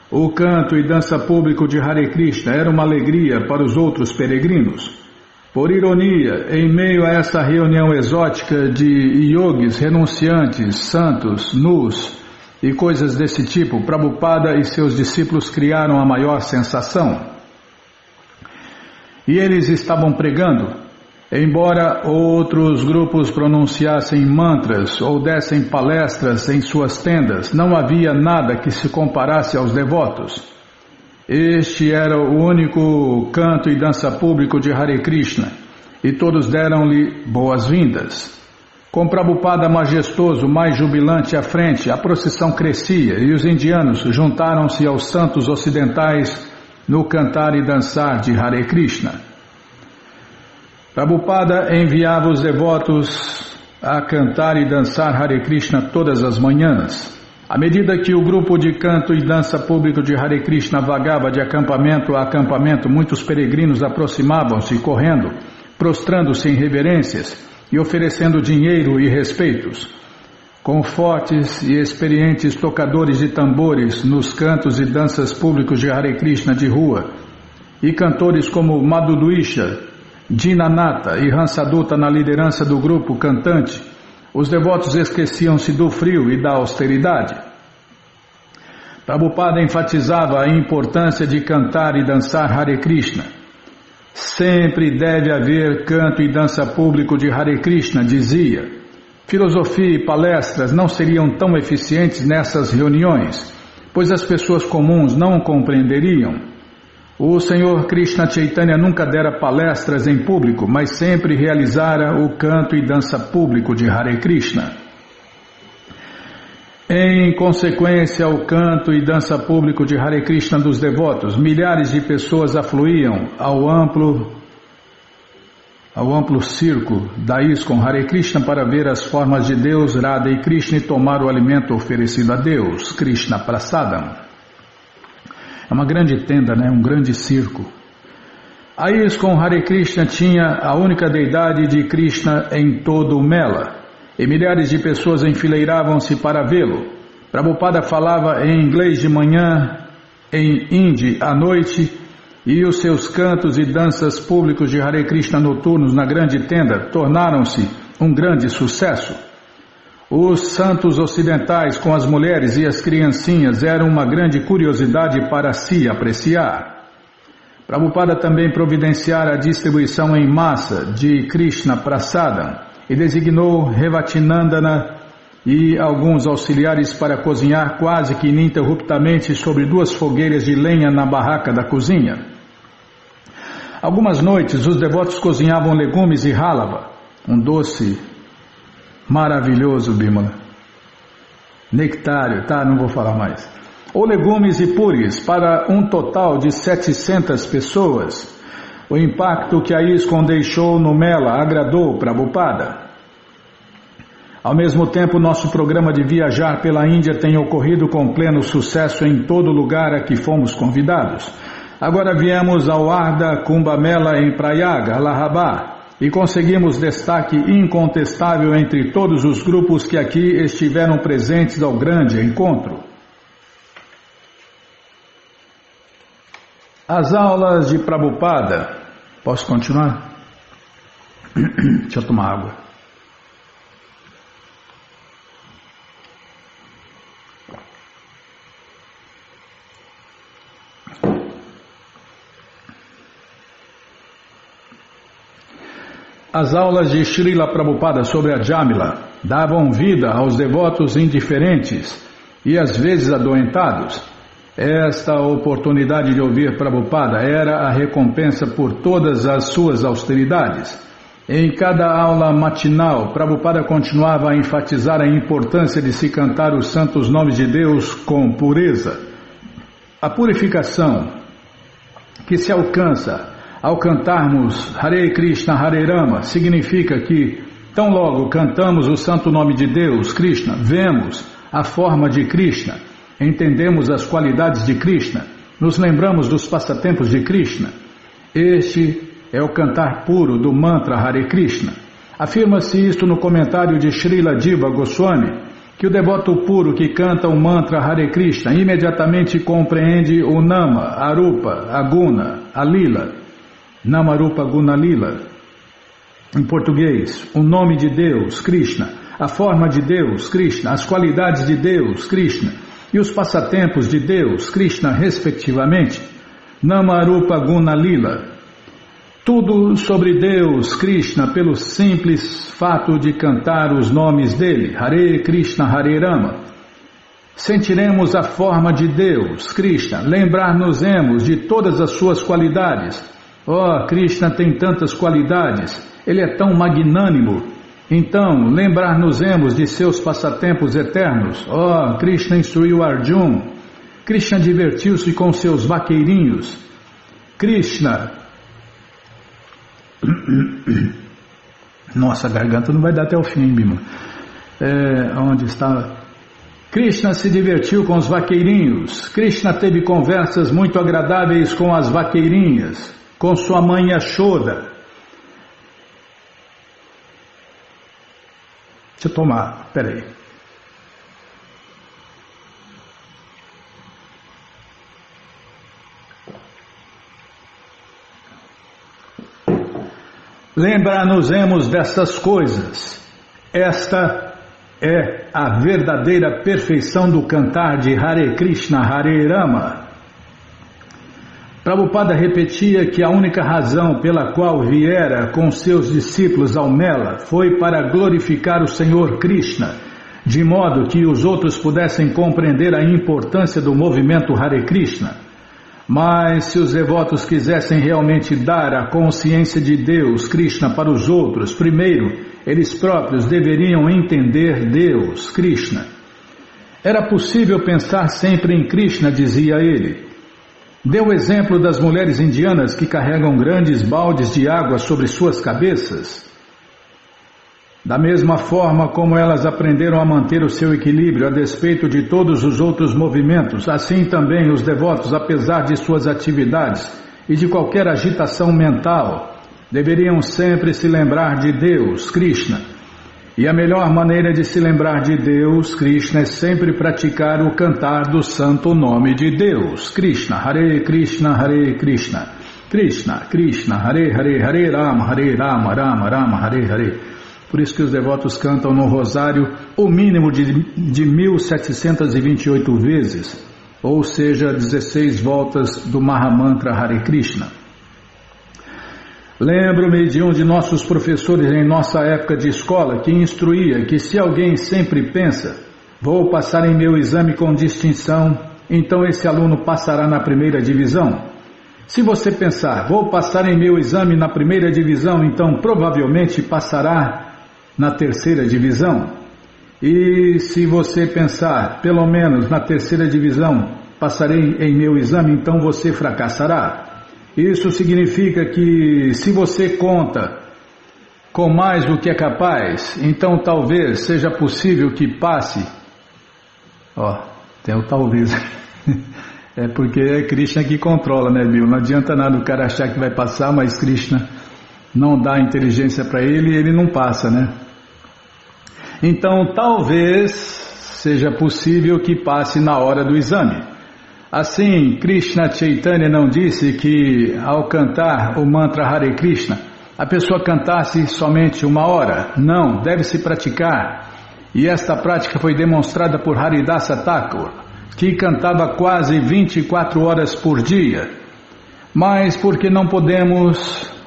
O canto e dança público de Hare Krishna era uma alegria para os outros peregrinos. Por ironia, em meio a essa reunião exótica de yogis, renunciantes, santos, nus e coisas desse tipo, Prabhupada e seus discípulos criaram a maior sensação. E eles estavam pregando. Embora outros grupos pronunciassem mantras ou dessem palestras em suas tendas, não havia nada que se comparasse aos devotos. Este era o único canto e dança público de Hare Krishna, e todos deram-lhe boas-vindas. Com Prabhupada majestoso, mais jubilante à frente, a procissão crescia e os indianos juntaram-se aos santos ocidentais no cantar e dançar de Hare Krishna. Prabhupada enviava os devotos a cantar e dançar Hare Krishna todas as manhãs. À medida que o grupo de canto e dança público de Hare Krishna vagava de acampamento a acampamento, muitos peregrinos aproximavam-se correndo, prostrando-se em reverências e oferecendo dinheiro e respeitos. Com fortes e experientes tocadores de tambores nos cantos e danças públicos de Hare Krishna de rua, e cantores como Madhudwisha, Dinanata e Hansaduta na liderança do grupo cantante, os devotos esqueciam-se do frio e da austeridade. Prabhupada enfatizava a importância de cantar e dançar Hare Krishna. Sempre deve haver canto e dança público de Hare Krishna, dizia. Filosofia e palestras não seriam tão eficientes nessas reuniões, pois as pessoas comuns não compreenderiam. O Senhor Krishna Chaitanya nunca dera palestras em público, mas sempre realizara o canto e dança público de Hare Krishna. Em consequência ao canto e dança público de Hare Krishna dos devotos, milhares de pessoas afluíam ao amplo circo da ISKCON Hare Krishna para ver as formas de Deus, Radha e Krishna e tomar o alimento oferecido a Deus, Krishna Prasadam. É uma grande tenda, um grande circo. A ISKCON Hare Krishna tinha a única deidade de Krishna em todo o Mela, e milhares de pessoas enfileiravam-se para vê-lo. Prabhupada falava em inglês de manhã, em hindi à noite, e os seus cantos e danças públicos de Hare Krishna noturnos na grande tenda tornaram-se um grande sucesso. Os santos ocidentais com as mulheres e as criancinhas eram uma grande curiosidade para se apreciar. Prabhupada também providenciara a distribuição em massa de Krishna Prasadam e designou Revatinandana e alguns auxiliares para cozinhar quase que ininterruptamente sobre 2 fogueiras de lenha na barraca da cozinha. Algumas noites os devotos cozinhavam legumes e halava, um doce maravilhoso, Bimala. Nectário, não vou falar mais. Ou legumes e puris para um total de 700 pessoas. O impacto que a ISKCON deixou no Mela agradou Prabhupada. Ao mesmo tempo, nosso programa de viajar pela Índia tem ocorrido com pleno sucesso em todo lugar a que fomos convidados. Agora viemos ao Ardha Kumbh Mela em Prayaga, Allahabad, e conseguimos destaque incontestável entre todos os grupos que aqui estiveram presentes ao grande encontro. As aulas de Prabhupada. Posso continuar? Deixa eu tomar água. As aulas de Srila Prabhupada sobre a Jamila davam vida aos devotos indiferentes e às vezes adoentados. Esta oportunidade de ouvir Prabhupada era a recompensa por todas as suas austeridades. Em cada aula matinal, Prabhupada continuava a enfatizar a importância de se cantar os santos nomes de Deus com pureza. A purificação que se alcança ao cantarmos Hare Krishna, Hare Rama, significa que, tão logo cantamos o santo nome de Deus, Krishna, vemos a forma de Krishna, entendemos as qualidades de Krishna, nos lembramos dos passatempos de Krishna. Este é o cantar puro do mantra Hare Krishna. Afirma-se isto no comentário de Srila Jiva Goswami, que o devoto puro que canta o mantra Hare Krishna imediatamente compreende o Nama, Arupa, Aguna, Alila, Nama, Arupa, Guna, Lila. Em português, o nome de Deus, Krishna, a forma de Deus, Krishna, as qualidades de Deus, Krishna, e os passatempos de Deus, Krishna, respectivamente, Nama, Arupa, Guna, Lila. Tudo sobre Deus, Krishna, pelo simples fato de cantar os nomes dele, Hare Krishna, Hare Rama. Sentiremos a forma de Deus, Krishna, lembrar-nos-emos de todas as suas qualidades. Oh, Krishna tem tantas qualidades, ele é tão magnânimo. Então, lembrar-nos-emos de seus passatempos eternos. Oh, Krishna instruiu Arjuna. Krishna divertiu-se com seus vaqueirinhos. Krishna... Nossa, a garganta não vai dar até o fim, Bima. Onde está? Krishna se divertiu com os vaqueirinhos. Krishna teve conversas muito agradáveis com as vaqueirinhas, com sua mãe Yashoda. Deixa eu tomar, peraí. Lembrar-nos-emos destas coisas. Esta é a verdadeira perfeição do cantar de Hare Krishna, Hare Rama. Prabhupada repetia que a única razão pela qual viera com seus discípulos ao Mela foi para glorificar o Senhor Krishna, de modo que os outros pudessem compreender a importância do movimento Hare Krishna. Mas se os devotos quisessem realmente dar a consciência de Deus, Krishna, para os outros, primeiro, eles próprios deveriam entender Deus, Krishna. Era possível pensar sempre em Krishna, dizia ele. Deu o exemplo das mulheres indianas que carregam grandes baldes de água sobre suas cabeças. Da mesma forma como elas aprenderam a manter o seu equilíbrio a despeito de todos os outros movimentos, assim também os devotos, apesar de suas atividades e de qualquer agitação mental, deveriam sempre se lembrar de Deus, Krishna. E a melhor maneira de se lembrar de Deus, Krishna, é sempre praticar o cantar do santo nome de Deus, Krishna, Hare Krishna, Hare Krishna, Krishna, Krishna, Hare Hare, Hare Rama, Rama Rama, Hare Hare. Por isso que os devotos cantam no rosário o mínimo de 1728 vezes, ou seja, 16 voltas do Mahamantra Hare Krishna. Lembro-me de um de nossos professores em nossa época de escola que instruía que se alguém sempre pensa, vou passar em meu exame com distinção, então esse aluno passará na primeira divisão. Se você pensar, vou passar em meu exame na primeira divisão, então provavelmente passará na terceira divisão. E se você pensar, pelo menos na terceira divisão, passarei em meu exame, então você fracassará. Isso significa que se você conta com mais do que é capaz, então talvez seja possível que passe. Tem o talvez. É porque é Krishna que controla, né, Bill? Não adianta nada o cara achar que vai passar, mas Krishna não dá inteligência para ele e ele não passa, né? Então talvez seja possível que passe na hora do exame. Assim, Krishna Chaitanya não disse que ao cantar o mantra Hare Krishna, a pessoa cantasse somente 1 hora. Não, deve-se praticar. E esta prática foi demonstrada por Haridasa Thakur, que cantava quase 24 horas por dia. Mas porque não podemos...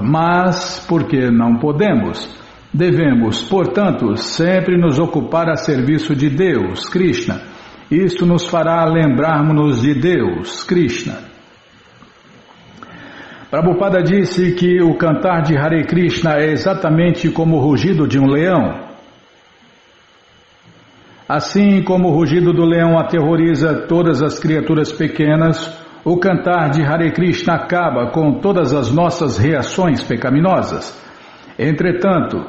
Mas porque não podemos, devemos, portanto, sempre nos ocupar a serviço de Deus, Krishna. Isto nos fará lembrarmos de Deus, Krishna. Prabhupada disse que o cantar de Hare Krishna é exatamente como o rugido de um leão. Assim como o rugido do leão aterroriza todas as criaturas pequenas, o cantar de Hare Krishna acaba com todas as nossas reações pecaminosas. Entretanto,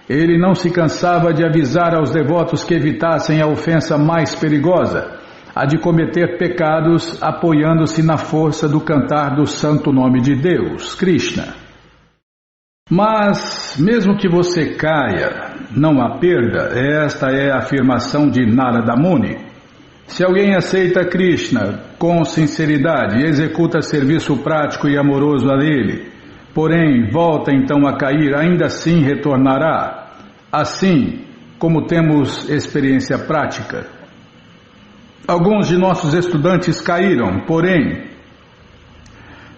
Ele não se cansava de avisar aos devotos que evitassem a ofensa mais perigosa, a de cometer pecados apoiando-se na força do cantar do santo nome de Deus, Krishna. Mas, mesmo que você caia, não há perda, esta é a afirmação de Narada Muni. Se alguém aceita Krishna com sinceridade e executa serviço prático e amoroso a ele, porém volta então a cair, ainda assim retornará, assim como temos experiência prática. Alguns de nossos estudantes caíram, porém,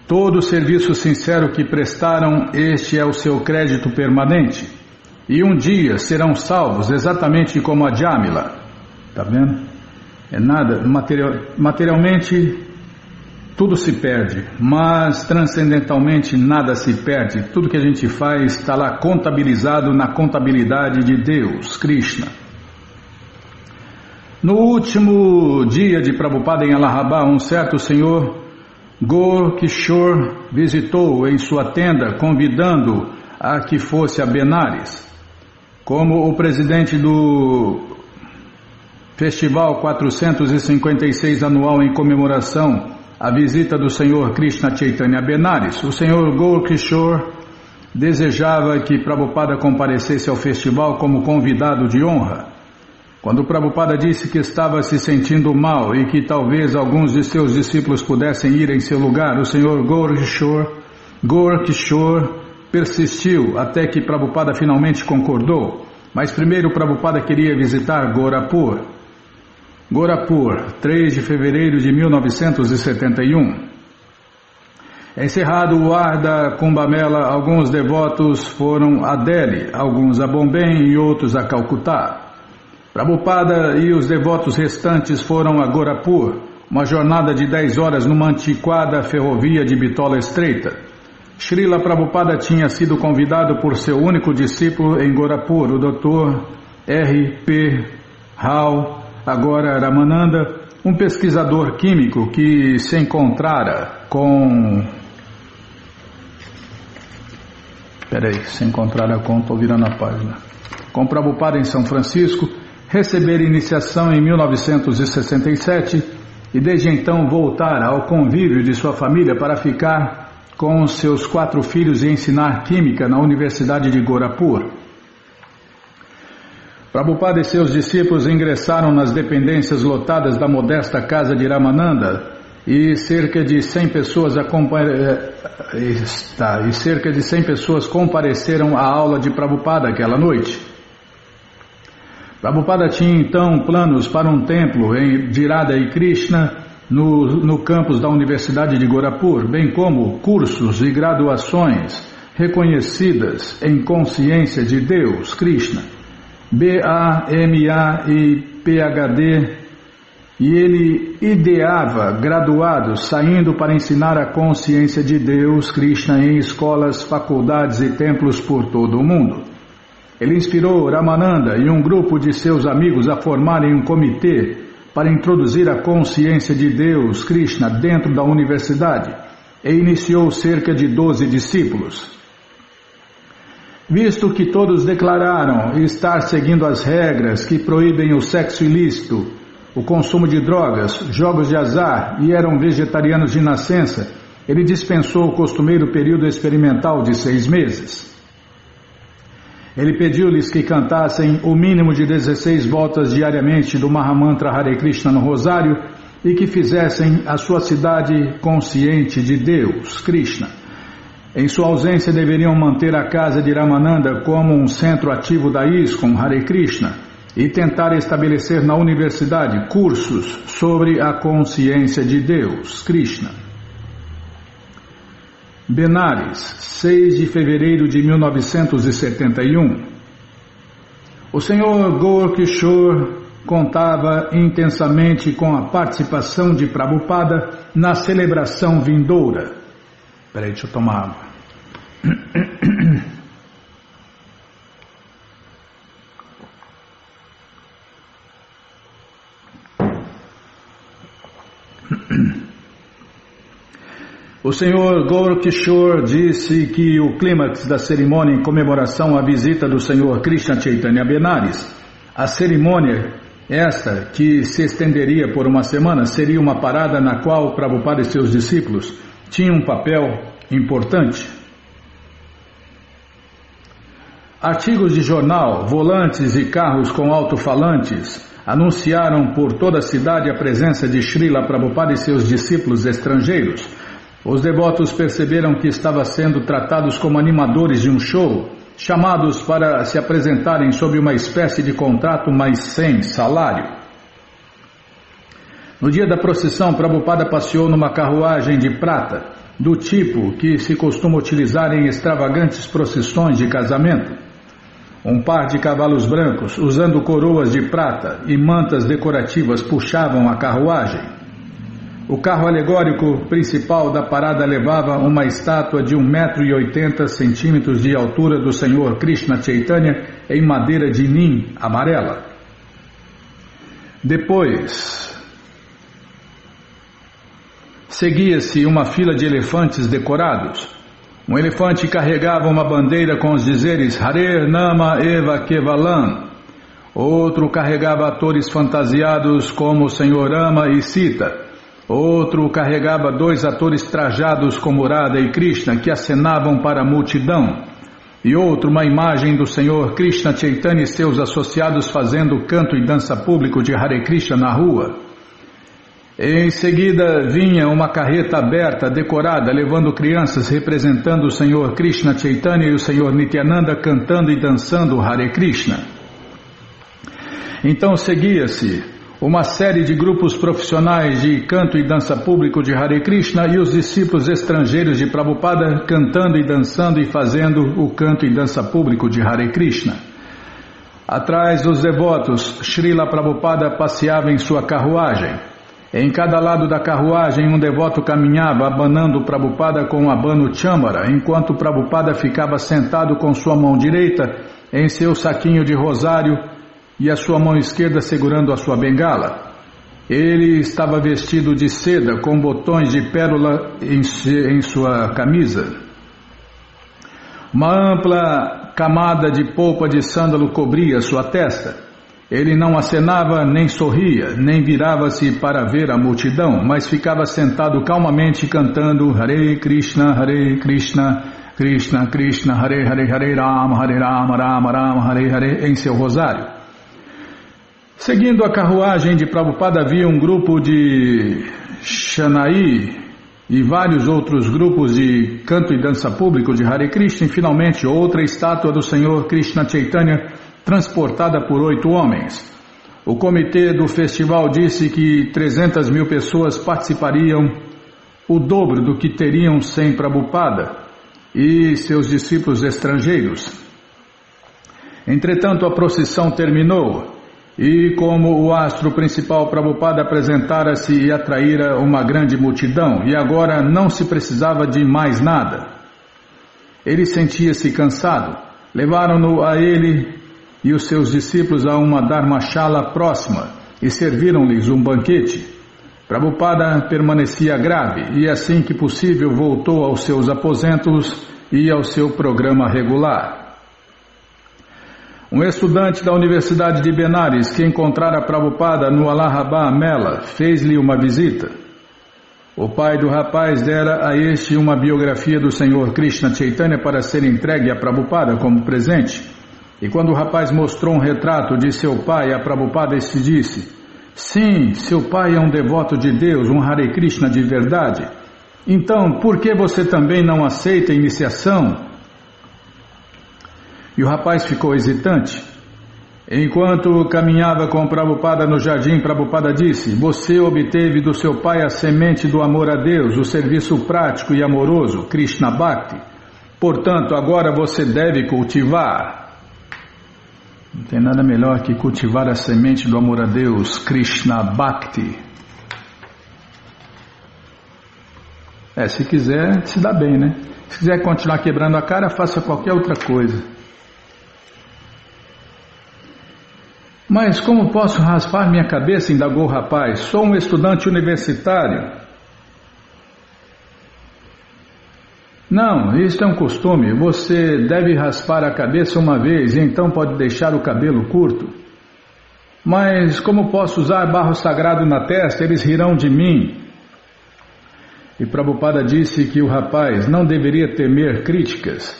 todo o serviço sincero que prestaram, este é o seu crédito permanente, e um dia serão salvos, exatamente como a Jamila. Está vendo? É nada, materialmente tudo se perde, mas transcendentalmente nada se perde. Tudo que a gente faz está lá contabilizado na contabilidade de Deus, Krishna. No último dia de Prabhupada em Allahabad, um certo senhor Gaur Kishore visitou em sua tenda, convidando a que fosse a Benares. Como o presidente do Festival 456 anual em comemoração à visita do Senhor Krishna Chaitanya a Benares, o Senhor Gaur Kishore desejava que Prabhupada comparecesse ao festival como convidado de honra. Quando Prabhupada disse que estava se sentindo mal e que talvez alguns de seus discípulos pudessem ir em seu lugar, o Senhor Gaur Kishore persistiu até que Prabhupada finalmente concordou. Mas primeiro Prabhupada queria visitar Gorapur. Gorapur, 3 de fevereiro de 1971. Encerrado o ar da Kumbh Mela, alguns devotos foram a Delhi, alguns a Bombay e outros a Calcutá. Prabhupada e os devotos restantes foram a Gorapur, uma jornada de 10 horas numa antiquada ferrovia de bitola estreita. Srila Prabhupada tinha sido convidado por seu único discípulo em Gorapur, o Dr. R.P. Rao, agora Ramananda, um pesquisador químico que se encontrara com... estou virando a página. Com Prabhupada em São Francisco, receber iniciação em 1967 e desde então voltar ao convívio de sua família para ficar com seus 4 filhos e ensinar química na Universidade de Gorapur. Prabhupada e seus discípulos ingressaram nas dependências lotadas da modesta casa de Ramananda e cerca de 100 pessoas compareceram à aula de Prabhupada aquela noite. Prabhupada tinha então planos para um templo de Radha e Krishna no campus da Universidade de Gorapur, bem como cursos e graduações reconhecidas em consciência de Deus, Krishna, BA, MA e PhD, e ele ideava graduados saindo para ensinar a consciência de Deus, Krishna, em escolas, faculdades e templos por todo o mundo. Ele inspirou Ramananda e um grupo de seus amigos a formarem um comitê para introduzir a consciência de Deus, Krishna, dentro da universidade e iniciou cerca de 12 discípulos. Visto que todos declararam estar seguindo as regras que proíbem o sexo ilícito, o consumo de drogas, jogos de azar e eram vegetarianos de nascença, ele dispensou o costumeiro período experimental de 6 meses. Ele pediu-lhes que cantassem o mínimo de 16 voltas diariamente do Mahamantra Hare Krishna no Rosário e que fizessem a sua cidade consciente de Deus, Krishna. Em sua ausência, deveriam manter a casa de Ramananda como um centro ativo da ISKCON Hare Krishna e tentar estabelecer na universidade cursos sobre a consciência de Deus, Krishna. Benares, 6 de fevereiro de 1971. O Senhor Gaur Kishore contava intensamente com a participação de Prabhupada na celebração vindoura. Espera aí, deixa eu tomar água. O O Sr. Gaurkishore disse que o clímax da cerimônia em comemoração à visita do Sr. Krishna Chaitanya a Benares, a cerimônia esta, que se estenderia por uma semana, seria uma parada na qual Prabhupada e seus discípulos tinham um papel importante. Artigos de jornal, volantes e carros com alto-falantes anunciaram por toda a cidade a presença de Srila Prabhupada e seus discípulos estrangeiros. Os devotos perceberam que estavam sendo tratados como animadores de um show, chamados para se apresentarem sob uma espécie de contrato, mas sem salário. No dia da procissão, Prabhupada passeou numa carruagem de prata, do tipo que se costuma utilizar em extravagantes procissões de casamento. Um par de cavalos brancos, usando coroas de prata e mantas decorativas, puxavam a carruagem. O carro alegórico principal da parada levava uma estátua de 1,80 m de altura do Senhor Krishna Chaitanya em madeira de nim amarela. Depois, seguia-se uma fila de elefantes decorados. Um elefante carregava uma bandeira com os dizeres Hare Nama Eva Kevalam. Outro carregava atores fantasiados como o Senhor Rama e Sita. Outro carregava 2 atores trajados como Radha e Krishna que acenavam para a multidão. E outro uma imagem do Senhor Krishna Chaitanya e seus associados fazendo canto e dança público de Hare Krishna na rua. Em seguida vinha uma carreta aberta, decorada, levando crianças representando o Senhor Krishna Chaitanya e o Senhor Nityananda cantando e dançando Hare Krishna. Então seguia-se uma série de grupos profissionais de canto e dança público de Hare Krishna e os discípulos estrangeiros de Prabhupada cantando e dançando e fazendo o canto e dança público de Hare Krishna. Atrás dos devotos, Srila Prabhupada passeava em sua carruagem. Em cada lado da carruagem, um devoto caminhava abanando Prabhupada com um abano chamara, enquanto Prabhupada ficava sentado com sua mão direita em seu saquinho de rosário e a sua mão esquerda segurando a sua bengala. Ele estava vestido de seda com botões de pérola em sua camisa. Uma ampla camada de polpa de sândalo cobria sua testa. Ele não acenava, nem sorria, nem virava-se para ver a multidão, mas ficava sentado calmamente cantando Hare Krishna, Krishna Krishna, Hare Rama, Rama Rama, Hare Hare em seu rosário. Seguindo a carruagem de Prabhupada havia um grupo de Shanai e vários outros grupos de canto e dança público de Hare Krishna e finalmente outra estátua do Senhor Krishna Chaitanya transportada por 8 homens. O comitê do festival disse que 300 mil pessoas participariam, o dobro do que teriam sem Prabhupada e seus discípulos estrangeiros. Entretanto, a procissão terminou. E como o astro principal Prabhupada apresentara-se e atraíra uma grande multidão, e agora não se precisava de mais nada. Ele sentia-se cansado. Levaram-no a ele e os seus discípulos a uma dharmashala próxima e serviram-lhes um banquete. Prabhupada permanecia grave e assim que possível voltou aos seus aposentos e ao seu programa regular. Um estudante da Universidade de Benares que encontrara Prabhupada no Allahabad Mela fez-lhe uma visita. O pai do rapaz dera a este uma biografia do Senhor Krishna Chaitanya para ser entregue a Prabhupada como presente. E quando o rapaz mostrou um retrato de seu pai a Prabhupada, este disse: sim, seu pai é um devoto de Deus, um Hare Krishna de verdade. Então, por que você também não aceita a iniciação? E o rapaz ficou hesitante. Enquanto caminhava com Prabhupada no jardim, Prabhupada disse: você obteve do seu pai a semente do amor a Deus, o serviço prático e amoroso, Krishna Bhakti. Portanto, agora você deve cultivar. Não tem nada melhor que cultivar a semente do amor a Deus, Krishna Bhakti. Se quiser, se dá bem, né? Se quiser continuar quebrando a cara, faça qualquer outra coisa. Mas como posso raspar minha cabeça? Indagou o rapaz. Sou um estudante universitário. Não, isto é um costume. Você deve raspar a cabeça uma vez e então pode deixar o cabelo curto. Mas como posso usar barro sagrado na testa? Eles rirão de mim. E Prabhupada disse que o rapaz não deveria temer críticas.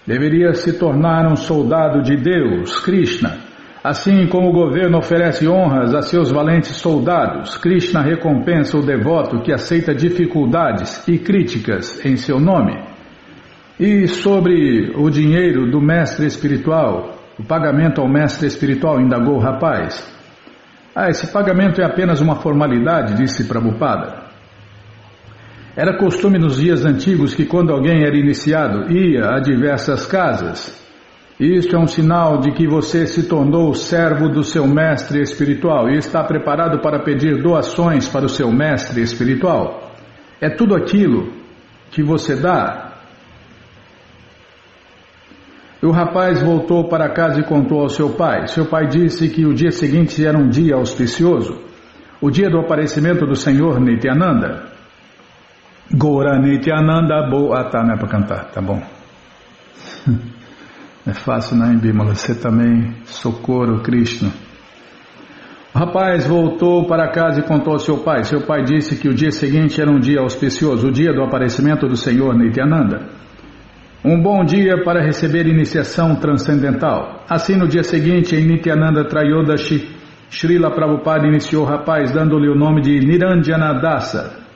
Deveria se tornar um soldado de Deus, Krishna. Assim como o governo oferece honras a seus valentes soldados, Krishna recompensa o devoto que aceita dificuldades e críticas em seu nome. E sobre o dinheiro do mestre espiritual, o pagamento ao mestre espiritual, indagou o rapaz. Esse pagamento é apenas uma formalidade, disse Prabhupada. Era costume nos dias antigos que quando alguém era iniciado, ia a diversas casas. Isto é um sinal de que você se tornou servo do seu mestre espiritual e está preparado para pedir doações para o seu mestre espiritual. É tudo aquilo que você dá. O rapaz voltou para casa e contou ao seu pai. Seu pai disse que o dia seguinte era um dia auspicioso, o dia do aparecimento do Senhor Nityananda. Gaura Nityananda Boa. Tá, não é para cantar, tá bom. É fácil, né, Bimala? Você também, socorro, Krishna. O rapaz voltou para casa e contou ao seu pai. Seu pai disse que o dia seguinte era um dia auspicioso, o dia do aparecimento do Senhor Nityananda. Um bom dia para receber iniciação transcendental. Assim, no dia seguinte, em Nityananda Trayodashi, Srila Prabhupada iniciou o rapaz, dando-lhe o nome de Niranjana Dasa.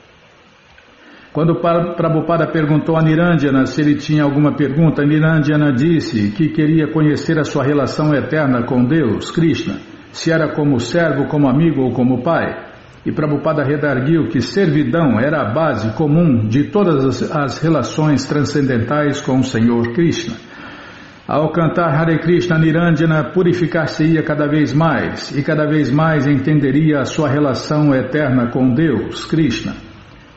Quando Prabhupada perguntou a Niranjana se ele tinha alguma pergunta, Niranjana disse que queria conhecer a sua relação eterna com Deus, Krishna, se era como servo, como amigo ou como pai. E Prabhupada redarguiu que servidão era a base comum de todas as relações transcendentais com o Senhor Krishna. Ao cantar Hare Krishna, Niranjana purificar-se-ia cada vez mais e cada vez mais entenderia a sua relação eterna com Deus, Krishna.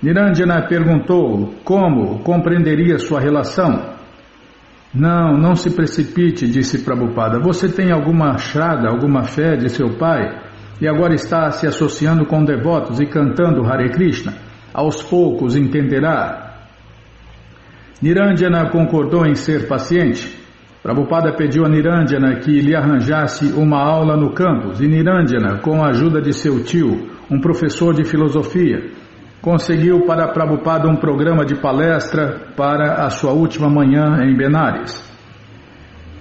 Niranjana perguntou como compreenderia sua relação. Não se precipite, disse Prabhupada. Você tem alguma shraddha, alguma fé de seu pai? E agora está se associando com devotos e cantando Hare Krishna. Aos poucos entenderá. Niranjana concordou em ser paciente. Prabhupada pediu a Niranjana que lhe arranjasse uma aula no campus. E Niranjana, com a ajuda de seu tio, um professor de filosofia, conseguiu para Prabhupada um programa de palestra para a sua última manhã em Benares.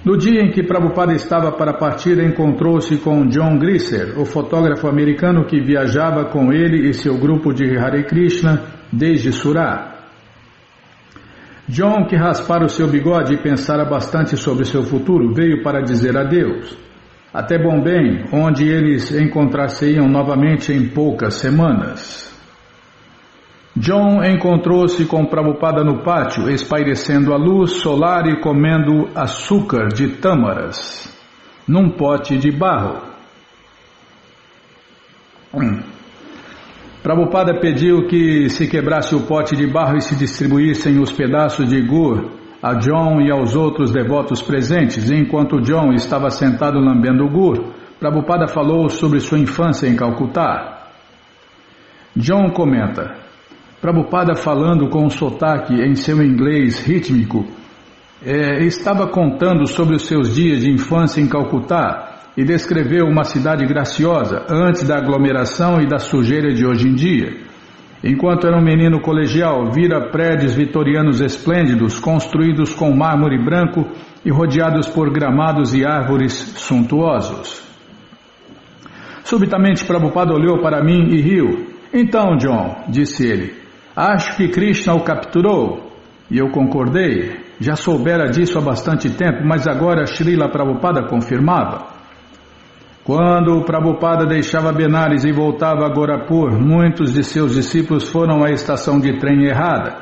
No dia em que Prabhupada estava para partir, encontrou-se com John Grisser, o fotógrafo americano que viajava com ele e seu grupo de Hare Krishna desde Surat. John, que raspara o seu bigode e pensara bastante sobre seu futuro, veio para dizer adeus. Até Bombay, onde eles encontrar-se-iam novamente em poucas semanas. John encontrou-se com Prabhupada no pátio, espairecendo a luz solar e comendo açúcar de tâmaras, num pote de barro. Prabhupada pediu que se quebrasse o pote de barro e se distribuíssem os pedaços de gur a John e aos outros devotos presentes. Enquanto John estava sentado lambendo o gur, Prabhupada falou sobre sua infância em Calcutá. John comenta: Prabhupada, falando com um sotaque em seu inglês rítmico, estava contando sobre os seus dias de infância em Calcutá e descreveu uma cidade graciosa antes da aglomeração e da sujeira de hoje em dia. Enquanto era um menino colegial, vira prédios vitorianos esplêndidos, construídos com mármore branco e rodeados por gramados e árvores suntuosos. Subitamente, Prabhupada olhou para mim e riu. Então, John, disse ele, acho que Krishna o capturou. E eu concordei. Já soubera disso há bastante tempo, mas agora Srila Prabhupada confirmava. Quando Prabhupada deixava Benares e voltava a Gorakhpur, muitos de seus discípulos foram à estação de trem errada.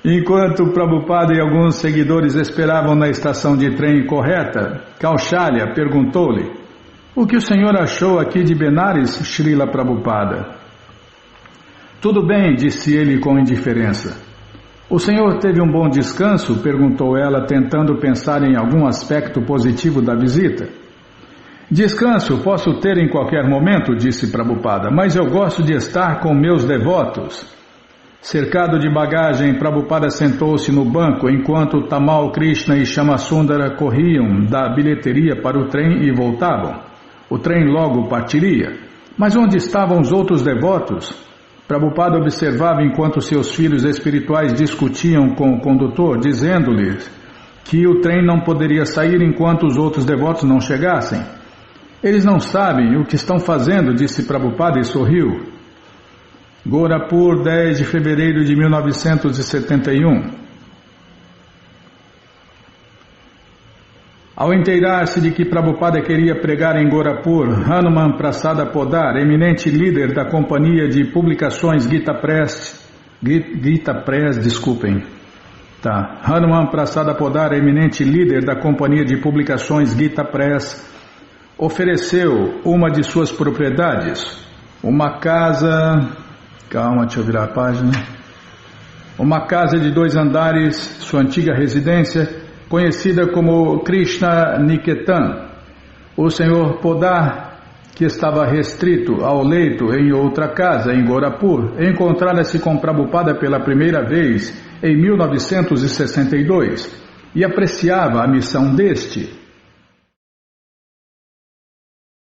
Enquanto Prabhupada e alguns seguidores esperavam na estação de trem correta, Kaushalya perguntou-lhe: o que o senhor achou aqui de Benares, Srila Prabhupada? Tudo bem, disse ele com indiferença. O senhor teve um bom descanso? Perguntou ela, tentando pensar em algum aspecto positivo da visita. Descanso posso ter em qualquer momento, disse Prabhupada, mas eu gosto de estar com meus devotos. Cercado de bagagem, Prabhupada sentou-se no banco enquanto Tamal Krishna e Shamasundara corriam da bilheteria para o trem e voltavam. O trem logo partiria. Mas onde estavam os outros devotos? Prabhupada observava enquanto seus filhos espirituais discutiam com o condutor, dizendo-lhes que o trem não poderia sair enquanto os outros devotos não chegassem. Eles não sabem o que estão fazendo, disse Prabhupada e sorriu. Gorapur, 10 de fevereiro de 1971. Ao inteirar-se de que Prabhupada queria pregar em Gorapur, Hanuman Prasada Podar, eminente líder da companhia de publicações Gita Press, Hanuman Prasada Podar, eminente líder da companhia de publicações Gita Press, ofereceu uma de suas propriedades, uma casa... Calma, deixa eu virar a página. Uma casa de 2 andares, sua antiga residência, conhecida como Krishna Niketan. O senhor Podar, que estava restrito ao leito em outra casa em Gorapur, encontrara-se com Prabhupada pela primeira vez em 1962 e apreciava a missão deste.